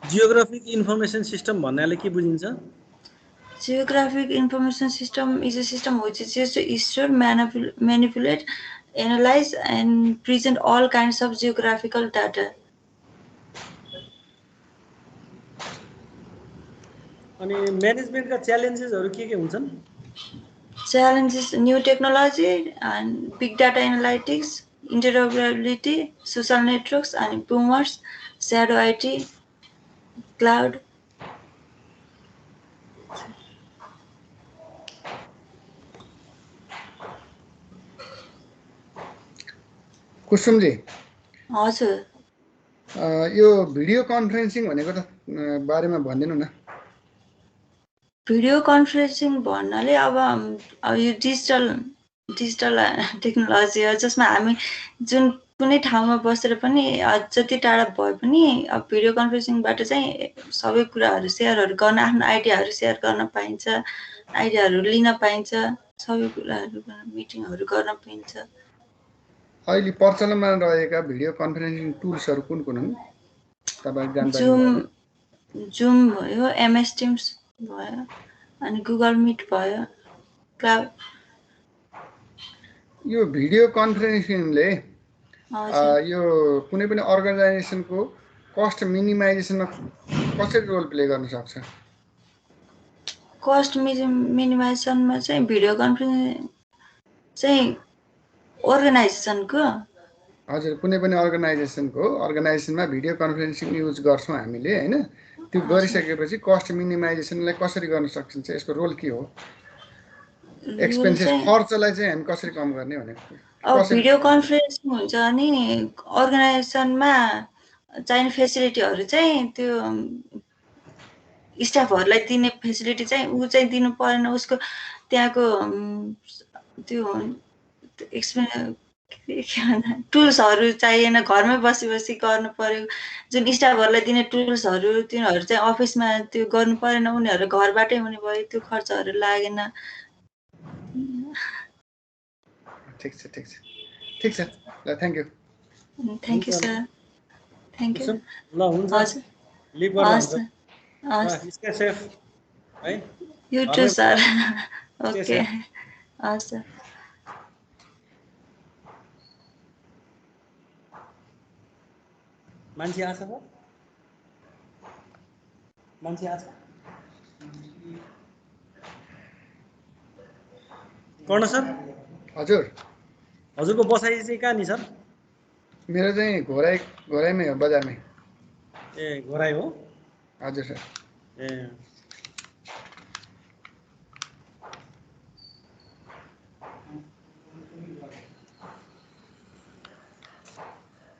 Geographic information system भन्नाले के बुझिन्छ? Geographic information system is a system which is used to store, manipulate, analyze, and present all kinds of geographical data. अनि म्यानेजमेन्टका च्यालेन्जेसहरू के हुन्छन्? Challenges: new technology and big data analytics, interoperability, social networks and boomers, shadow IT, cloud. Kusumji हजुर यो video conferencing भनेको त बारेमा भनिदिनु न। भिडियो कन्फरेन्सिङ भन्नाले अब यो डिजिटल टेक्नोलोजी हो जसमा हामी जुन कुनै ठाउँमा बसेर पनि जति टाढा भए पनि अब भिडियो कन्फरेन्सिङबाट चाहिँ सबै कुराहरू सेयरहरू गर्न, आफ्नो आइडियाहरू सेयर गर्न पाइन्छ, आइडियाहरू लिन पाइन्छ, सबै कुराहरू मिटिङहरू गर्न पाइन्छ। अहिले प्रचलनमा रहेका भिडियो कन्फरेन्सिङ टुल्सहरू कुन कुन हुन् तपाईहरु जानकारी? जुम भयो, MS Teams भयो, अनि गुगल मिट भयो, क्लाउड। यो भिडियो कन्फरेन्सिङले यो कुनै पनि अर्गनाइजेसनको कस्ट मिनिमाइजेसनमा कसरी रोल प्ले गर्न सक्छ? कस्ट मिनिमाइजेसनमा चाहिँ भिडियो कन्फरेन्सिङ चाहिँ अर्गनाइजेसनको हजुर कुनै पनि अर्गनाइजेसनमा भिडियो कन्फरेन्सिङ युज गर्छौँ हामीले हैन, त्यो गरिसकेपछि कस्ट मिनिमाइजेसनलाई कसरी गर्न सकिन्छ? यसको रोल के हो? एक्सपेन्सेस खर्चलाई चाहिँ हामी कसरी कम गर्ने भनेको? अब भिडियो कन्फरेन्सिङ हुन्छ अनि अर्गनाइजेसनमा चाहिने फेसिलिटीहरू चाहिँ त्यो स्टाफहरूलाई दिने फेसिलिटी चाहिँ ऊ चाहिँ दिनु परेन, उसको त्यहाँको त्यो टुल्सहरू चाहिएन, घरमै बसी बसी गर्नु पर्यो। जुन स्टाफहरूलाई दिने टुल्सहरू तिनीहरू चाहिँ अफिसमा त्यो गर्नु परेन, उनीहरू घरबाटै हुने भयो, त्यो खर्चहरू लागेन। ठिक छ ल, thank you sir, thank you. ल हुन्छ, लिभ गर्नु हुन्छ, स्टे सेफ है। You too sir. ओके हस् सर। मान्छे आछ सर? मान्छे आछ? कर्ण सर? हजुर हजुरको बसाइ चाहिँ कहाँ नि सर? मेरो चाहिँ घोराइमै हो, बजारमै। ए घोराइ हो? हजुर सर। ए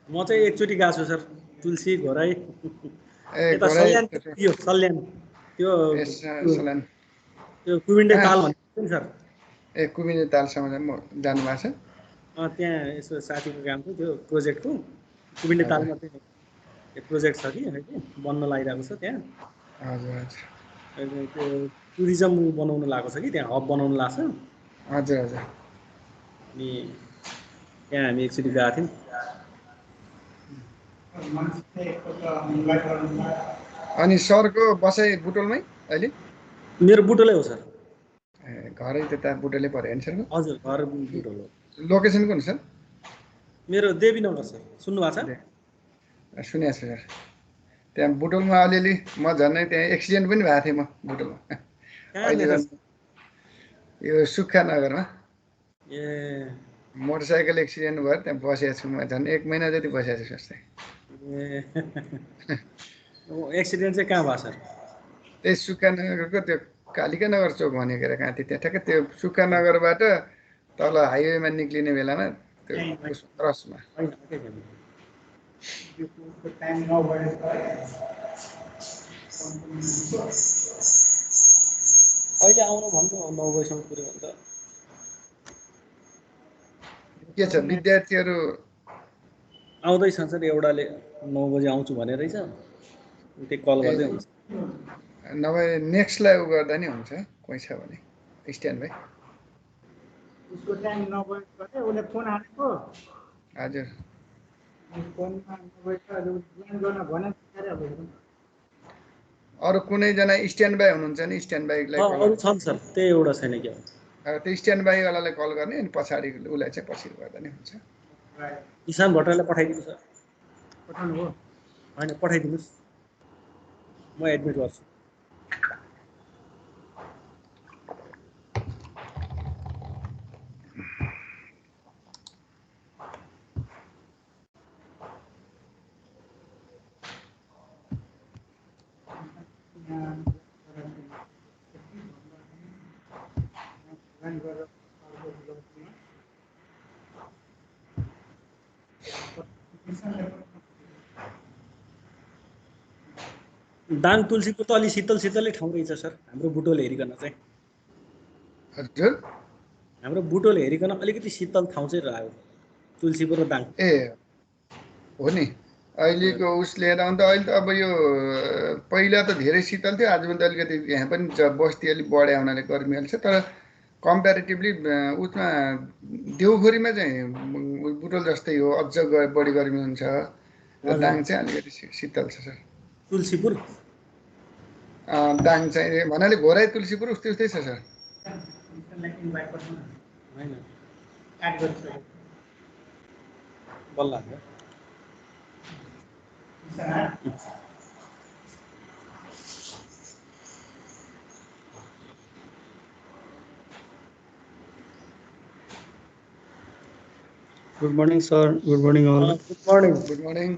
म चाहिँ एकचोटि गएको छु सर, तुलसी घोराइ। यता सल्यान त्यो कुबिन्डे ताल भन्छ नि सर। ए कुबिन्डे तालसम्म म जानु भएको छ। त्यहाँ यसो साथीको काम थियो, त्यो प्रोजेक्टको कुबिन्डे तालमा चाहिँ प्रोजेक्ट छ कि बन्न लागिरहेको छ त्यहाँ। हजुर हजुर त्यो टुरिज्म बनाउन लागेको छ कि त्यहाँ, हब बनाउन लाग्छ। हजुर हजुर। अनि त्यहाँ हामी एकचोटि गएको थियौँ। अनि सरको बसाइ बुटोलमै अहिले? मेरो बुटोलै हो सर। ए घरै त्यता बुटोलै पर्यो नि सरको? हजुर घर बुटोल हो। लोकेसन कुन सर? मेरो देवीनगर सर, सुन्नु भएको छ? सुनेको छु सर। त्यहाँ बुटोलमा अलिअलि म झन् त्यहाँ एक्सिडेन्ट पनि भएको थिएँ म बुटोलमा अहिले यो सुक्खा नगरमा। ए मोटरसाइकल एक्सिडेन्ट भयो, त्यहाँ बसेको छु म, झन् 1 महिना जति बसेको छु जस्तै। ए एक्सिडेन्ट चाहिँ कहाँ भयो सर? त्यही सुक्खा नगरको त्यो कालिका नगर चोक भनेको कहाँ थियो, त्यहाँ ठ्याक्कै त्यो सुक्खा नगरबाट तल हाइवेमा निक्लिने बेलामा त्यो क्रसमा। अहिले आउनु भन्नु 9 बजीसम्म पुऱ्यो भने त के छ विद्यार्थीहरू आउँदैछ सर, एउटाले 9 बजे आउँछु भने रहेछ, त्यही कल गर्दै हुन्छ। नभए नेक्स्टलाई उ गर्दा नि हुन्छ, कोही छ भने स्ट्यान्ड भाइ। उसको टाइम नभएको भने उसले फोन हालेको, हजुर फोनमा नभएको जोइन गर्न भने अरू कुनैजना स्ट्यान्ड बाई हुनुहुन्छ नि स्ट्यान्ड बाईलाई कल अरू छन् सर, त्यही एउटा छैन क्या। त्यो स्ट्यान्ड बाईवालालाई कल गर्ने अनि पछाडि उसलाई चाहिँ पछि गर्दा नि हुन्छ। इसान भट्टराईलाई पठाइदिनु सर। पठाउनु हो? होइन, पठाइदिनुहोस्, म एडमिट गर्छु। दाङ तुलसीपुर त अलि शीतल शीतलै ठाउँ रहेछ सर, हाम्रो बुटोल हेरिकन चाहिँ। हजुर हाम्रो बुटोल हेरिकन अलिकति शीतल ठाउँ चाहिँ रह्यो तुलसीपुर र दाङ। ए हो नि, अहिलेको उस लिएर अन्त अहिले त अब यो पहिला त धेरै शीतल थियो, आजभन्दा अलिकति यहाँ पनि बस्ती अलिक बढ्या हुनाले गर्मी हाल्छ, तर कम्पेरिटिभली उसमा देउखोरीमा चाहिँ बुटोल जस्तै हो, अझ बढी गर्मी हुन्छ। र दाङ चाहिँ अलिकति शीतल छ सर। तुलसीपुर दाङ चाहिँ भन्नाले घोराई तुलसीपुर उस्तै उस्तै छ सर। बल्ल Good morning, sir. Good morning, all. Good morning. Good morning.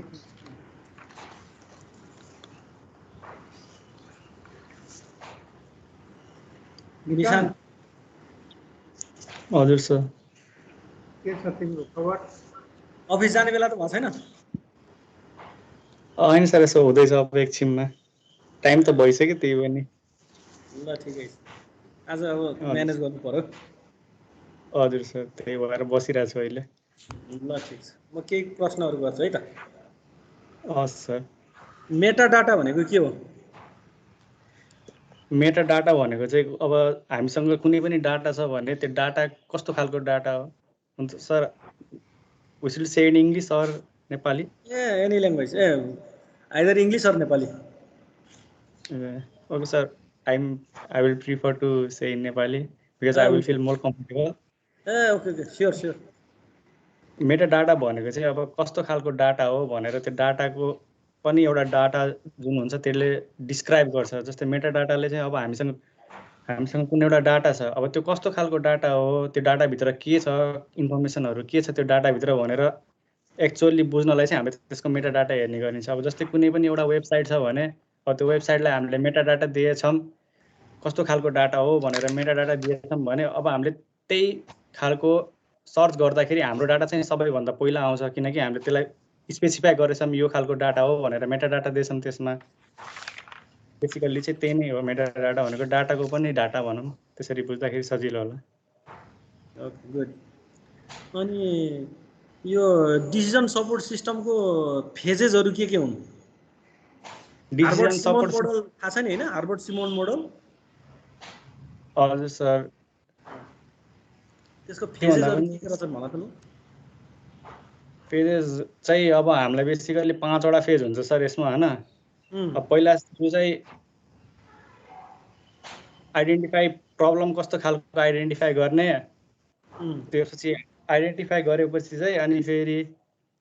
निशान हजुर सर। के छ तिम्रो खबर? अफिस जाने बेला त भएको छैन? होइन सर, यसो हुँदैछ अब एकछिनमा, टाइम त भइसक्यो त्यही पनि। ल ठिकै छ, आज अब म्यानेज गर्नु पर्यो। हजुर सर, त्यही भएर बसिरहेको छु अहिले। ल ठिक छ, म केही प्रश्नहरू गर्छु है त। हस् सर। मेटा डाटा भनेको के हो? मेटा डाटा भनेको चाहिँ अब हामीसँग कुनै पनि डाटा छ भने त्यो डाटा कस्तो खालको डाटा हो? हुन्छ sir, we should say in English or Nepali? Any language, either English or Nepali. Okay sir, I will prefer to say in Nepali because I will feel more comfortable. Okay okay, sure sure. Meta data भनेको चाहिँ अब कस्तो खालको data हो भनेर त्यो डाटाको पनि एउटा डाटा जुन हुन्छ त्यसले डिस्क्राइब गर्छ। जस्तै मेटा डाटाले चाहिँ अब हामीसँग कुनै एउटा डाटा छ, अब त्यो कस्तो खालको डाटा हो, त्यो डाटाभित्र के छ, इन्फर्मेसनहरू के छ त्यो डाटाभित्र भनेर एक्चुअली बुझ्नलाई चाहिँ हामीले त्यसको मेटा डाटा हेर्ने गरिन्छ। अब जस्तै कुनै पनि एउटा वेबसाइट छ भने अब त्यो वेबसाइटलाई हामीले मेटा डाटा दिएछौँ, कस्तो खालको डाटा हो भनेर मेटा डाटा दिएछौँ भने अब हामीले त्यही खालको सर्च गर्दाखेरि हाम्रो डाटा चाहिँ सबैभन्दा पहिला आउँछ, किनकि हामीले त्यसलाई स्पेसिफाई गरेछौँ यो खालको डाटा हो भनेर मेटा डाटा दिएछौँ। त्यसमा बेसिकल्ली चाहिँ त्यही नै हो मेटा डाटा भनेको, डाटाको पनि डाटा भनौँ, त्यसरी बुझ्दाखेरि सजिलो होला। Okay good. अनि यो डिसिजन सपोर्ट सिस्टमको फेजेसहरू के हुन्? डिसिजन सपोर्ट मोडल थाहा छ नि हैन? Harvard Simon model. हजुर सर, त्यसको फेजेसहरू के रहेछन् भन त लु। फेजेस चाहिँ अब हामीलाई बेसिकली 5 वटा फेज हुन्छ सर यसमा हैन। अब पहिला जो चाहिँ आइडेन्टिफाई प्रब्लम कस्तो खालको आइडेन्टिफाई गर्ने, त्यसपछि आइडेन्टिफाई गरेपछि चाहिँ अनि फेरि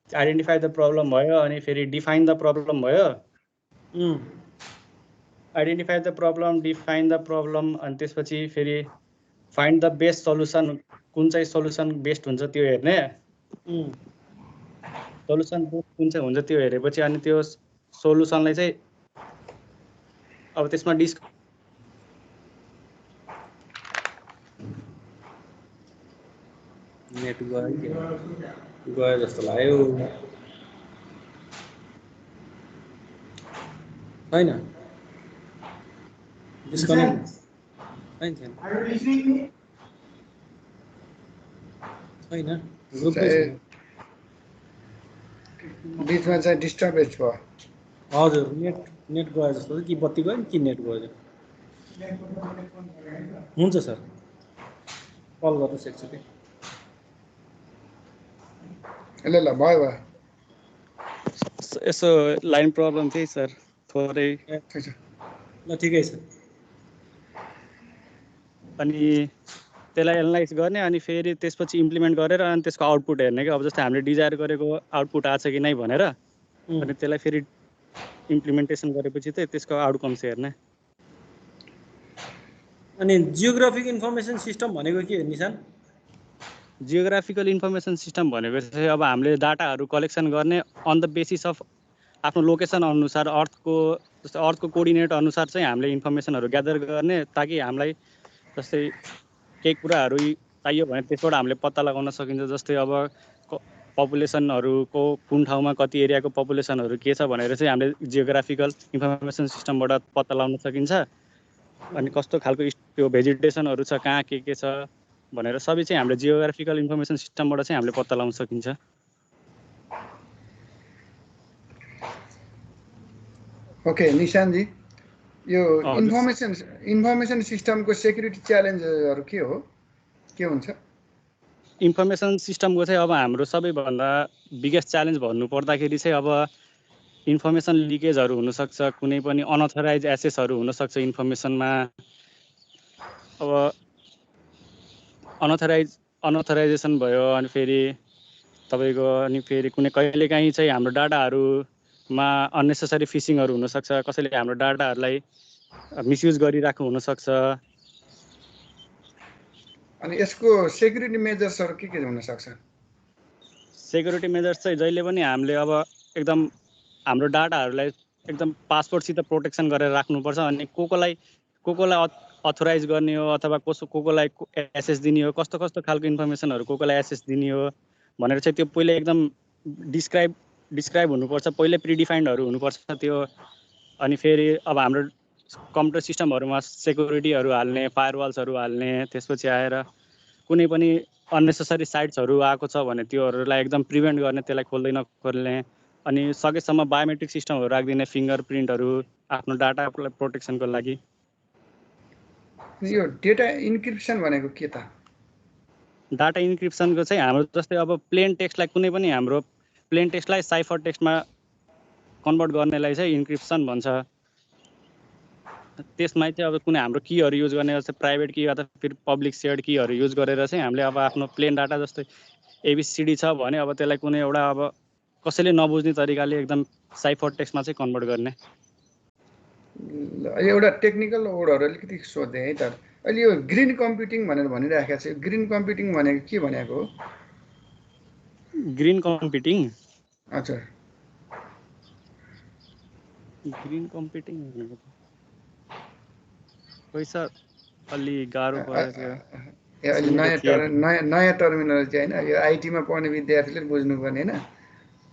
आइडेन्टिफाई द प्रब्लम भयो, अनि फेरि डिफाइन द प्रब्लम भयो। Identify the problem, define the problem, अनि त्यसपछि फेरि फाइन्ड द बेस्ट सल्युसन, कुन चाहिँ सल्युसन बेस्ट हुन्छ त्यो हेर्ने। सल्युसन कुन चाहिँ हुन्छ त्यो हेरेपछि अनि त्यो सल्युसनलाई चाहिँ अब त्यसमा नेट गयो जस्तो लाग्यो हैन? डिस्कनेक्ट छैन बिचमा चाहिँ डिस्टर्बेन्स भयो। हजुर नेट गयो जस्तो कि बत्ती गयो कि नेट गयो। हुन्छ सर कल गर्नुहोस् एकचोटि। ल ल भयो भयो। यसो लाइन प्रब्लम थियो सर थोरै। ल ठिकै छ। अनि त्यसलाई एनालाइज गर्ने अनि फेरि त्यसपछि इम्प्लिमेन्ट गरेर अनि त्यसको आउटपुट हेर्ने कि अब जस्तै हामीले डिजायर गरेको आउटपुट आएको छ कि नै भनेर अनि त्यसलाई फेरि इम्प्लिमेन्टेसन गरेपछि चाहिँ त्यसको आउटकम्स हेर्ने। अनि जियोग्राफिक इन्फर्मेसन सिस्टम भनेको के हो निशान? जियोग्राफिकल इन्फर्मेसन सिस्टम भनेको चाहिँ अब हामीले डाटाहरू कलेक्सन गर्ने अन द बेसिस अफ आफ्नो लोकेसन अनुसार जस्तै अर्थको कोअर्डिनेट अनुसार चाहिँ हामीले इन्फर्मेसनहरू ग्यादर गर्ने ताकि हामीलाई जस्तै केही कुराहरू चाहियो भने त्यसबाट हामीले पत्ता लगाउन सकिन्छ। जस्तै अब पपुलेसनहरूको कुन ठाउँमा कति एरियाको पपुलेसनहरू के छ भनेर चाहिँ हामीले जियोग्राफिकल इन्फर्मेसन सिस्टमबाट पत्ता लगाउन सकिन्छ। अनि कस्तो खालको त्यो भेजिटेसनहरू छ कहाँ के छ भनेर सबै चाहिँ हामीले जियोग्राफिकल इन्फर्मेसन सिस्टमबाट चाहिँ हामीले पत्ता लगाउन सकिन्छ। ओके निशानजी, यो इन्फर्मेसन सिस्टमको सेक्युरिटी च्यालेन्जहरू के हो, के हुन्छ? इन्फर्मेसन सिस्टमको चाहिँ अब हाम्रो सबैभन्दा बिगेस्ट च्यालेन्ज भन्नुपर्दाखेरि चाहिँ अब इन्फर्मेसन लिकेजहरू हुनसक्छ, कुनै पनि अनअथराइज एक्सेसहरू हुनसक्छ इन्फर्मेसनमा। अब अनअथराइजेसन भयो अनि फेरि तपाईँको अनि फेरि कहिलेकाहीँ चाहिँ हाम्रो डाटाहरूमा अननेसेसरी फिसिङहरू हुनसक्छ, कसैले हाम्रो डाटाहरूलाई मिसयुज गरिरहेको हुनसक्छ। अनि यसको सेक्युरिटी मेजर्सहरू के हुनसक्छ? सेक्युरिटी मेजर्स चाहिँ जहिले पनि हामीले अब एकदम हाम्रो डाटाहरूलाई एकदम पासवर्डसित प्रोटेक्सन गरेर राख्नुपर्छ। अनि को कोलाई अथोराइज गर्ने हो अथवा कोलाई एसेस दिने हो, कस्तो खालको इन्फर्मेसनहरू कोलाई एसेस दिने हो भनेर चाहिँ त्यो पहिले एकदम डिस्क्राइब हुनुपर्छ, पहिले प्रिडिफाइन्डहरू हुनुपर्छ त्यो। अनि फेरि अब हाम्रो कम्प्युटर सिस्टमहरूमा सेक्युरिटीहरू हाल्ने, फायरवाल्सहरू हाल्ने, त्यसपछि आएर कुनै पनि अननेसेसरी साइट्सहरू आएको छ भने त्योहरूलाई एकदम प्रिभेन्ट गर्ने, त्यसलाई खोल्दै नखोल्ने। अनि सकेसम्म बायोमेट्रिक सिस्टमहरू राखिदिने, फिङ्गर प्रिन्टहरू आफ्नो डाटा प्रोटेक्सनको लागि। यो डेटा इन्क्रिप्सन भनेको के त? डाटा इन्क्रिप्सनको चाहिँ हाम्रो जस्तै अब प्लेन टेक्स्टलाई कुनै पनि हाम्रो प्लेन टेक्स्टलाई साइफर टेक्स्टमा कन्भर्ट गर्नेलाई चाहिँ इन्क्रिप्सन भन्छ। त्यसमा चाहिँ अब कुनै हाम्रो कीहरू युज गर्ने जस्तै प्राइभेट की अथवा फेरि पब्लिक सेयर्ड कीहरू युज गरेर चाहिँ हामीले अब आफ्नो प्लेन डाटा जस्तै ABCD छ भने अब त्यसलाई कुनै एउटा अब कसैले नबुझ्ने तरिकाले एकदम साइफर टेक्स्टमा चाहिँ कन्भर्ट गर्ने। एउटा टेक्निकल वर्डहरू अलिकति सोधेँ है त। अहिले यो ग्रिन कम्प्युटिङ भनेर भनिराखेको छ, ग्रिन कम्प्युटिङ भनेको के भनेको हो? Green computing? हजुर, ग्रिन कम्प्युटिङ भनेको पैसा अलि गाह्रो परेछ। अहिले नयाँ टर्मिनोलोजी होइन, यो आइटीमा पढ्ने विद्यार्थीले बुझ्नुपर्ने होइन,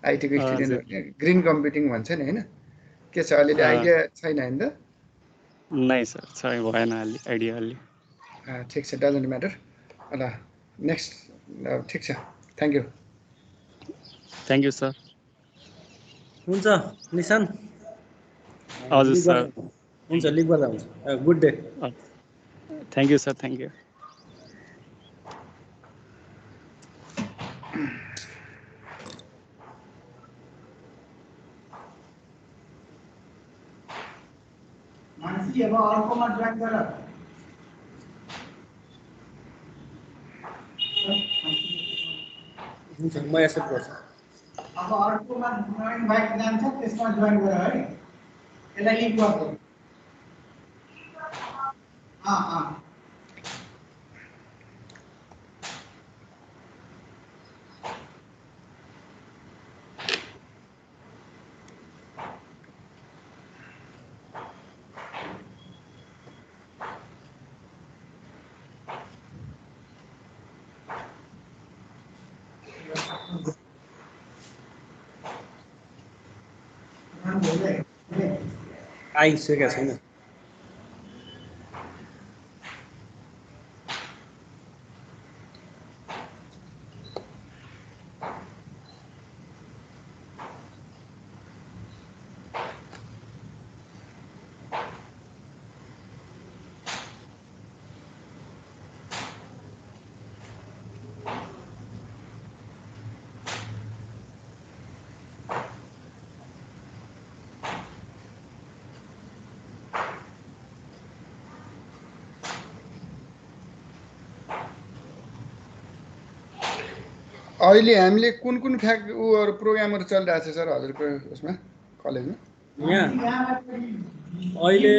आइटीको स्टुडेन्टहरूले ग्रिन कम्प्युटिङ भन्छ नि होइन। के छ अलिअलि आइडिया छैन होइन त? नै सर, भएन आइडिया अलि। ठिक छ, डजन्ट म्याटर। ल नेक्स्ट, ठिक छ, थ्याङ्क यू सर। हुन्छ निशान? हजुर सर, हुन्छ, लिक गर्दा हुन्छ। Good day. Thank you sir, thank you. मान्छे अब अर्कोमा जोइन गर। हुन्छ, म एक्सेप्ट गर्छु। अब अर्कोमा जोइन भएर जान्छ, त्यसमा जोइन गर है। यसलाई लिक गर्दै। आइसकेको छैन। अहिले हामीले कुन कुन उहरू प्रोग्रामहरू चलिरहेको छ सर हजुरको उसमा कलेजमा? यहाँ अहिले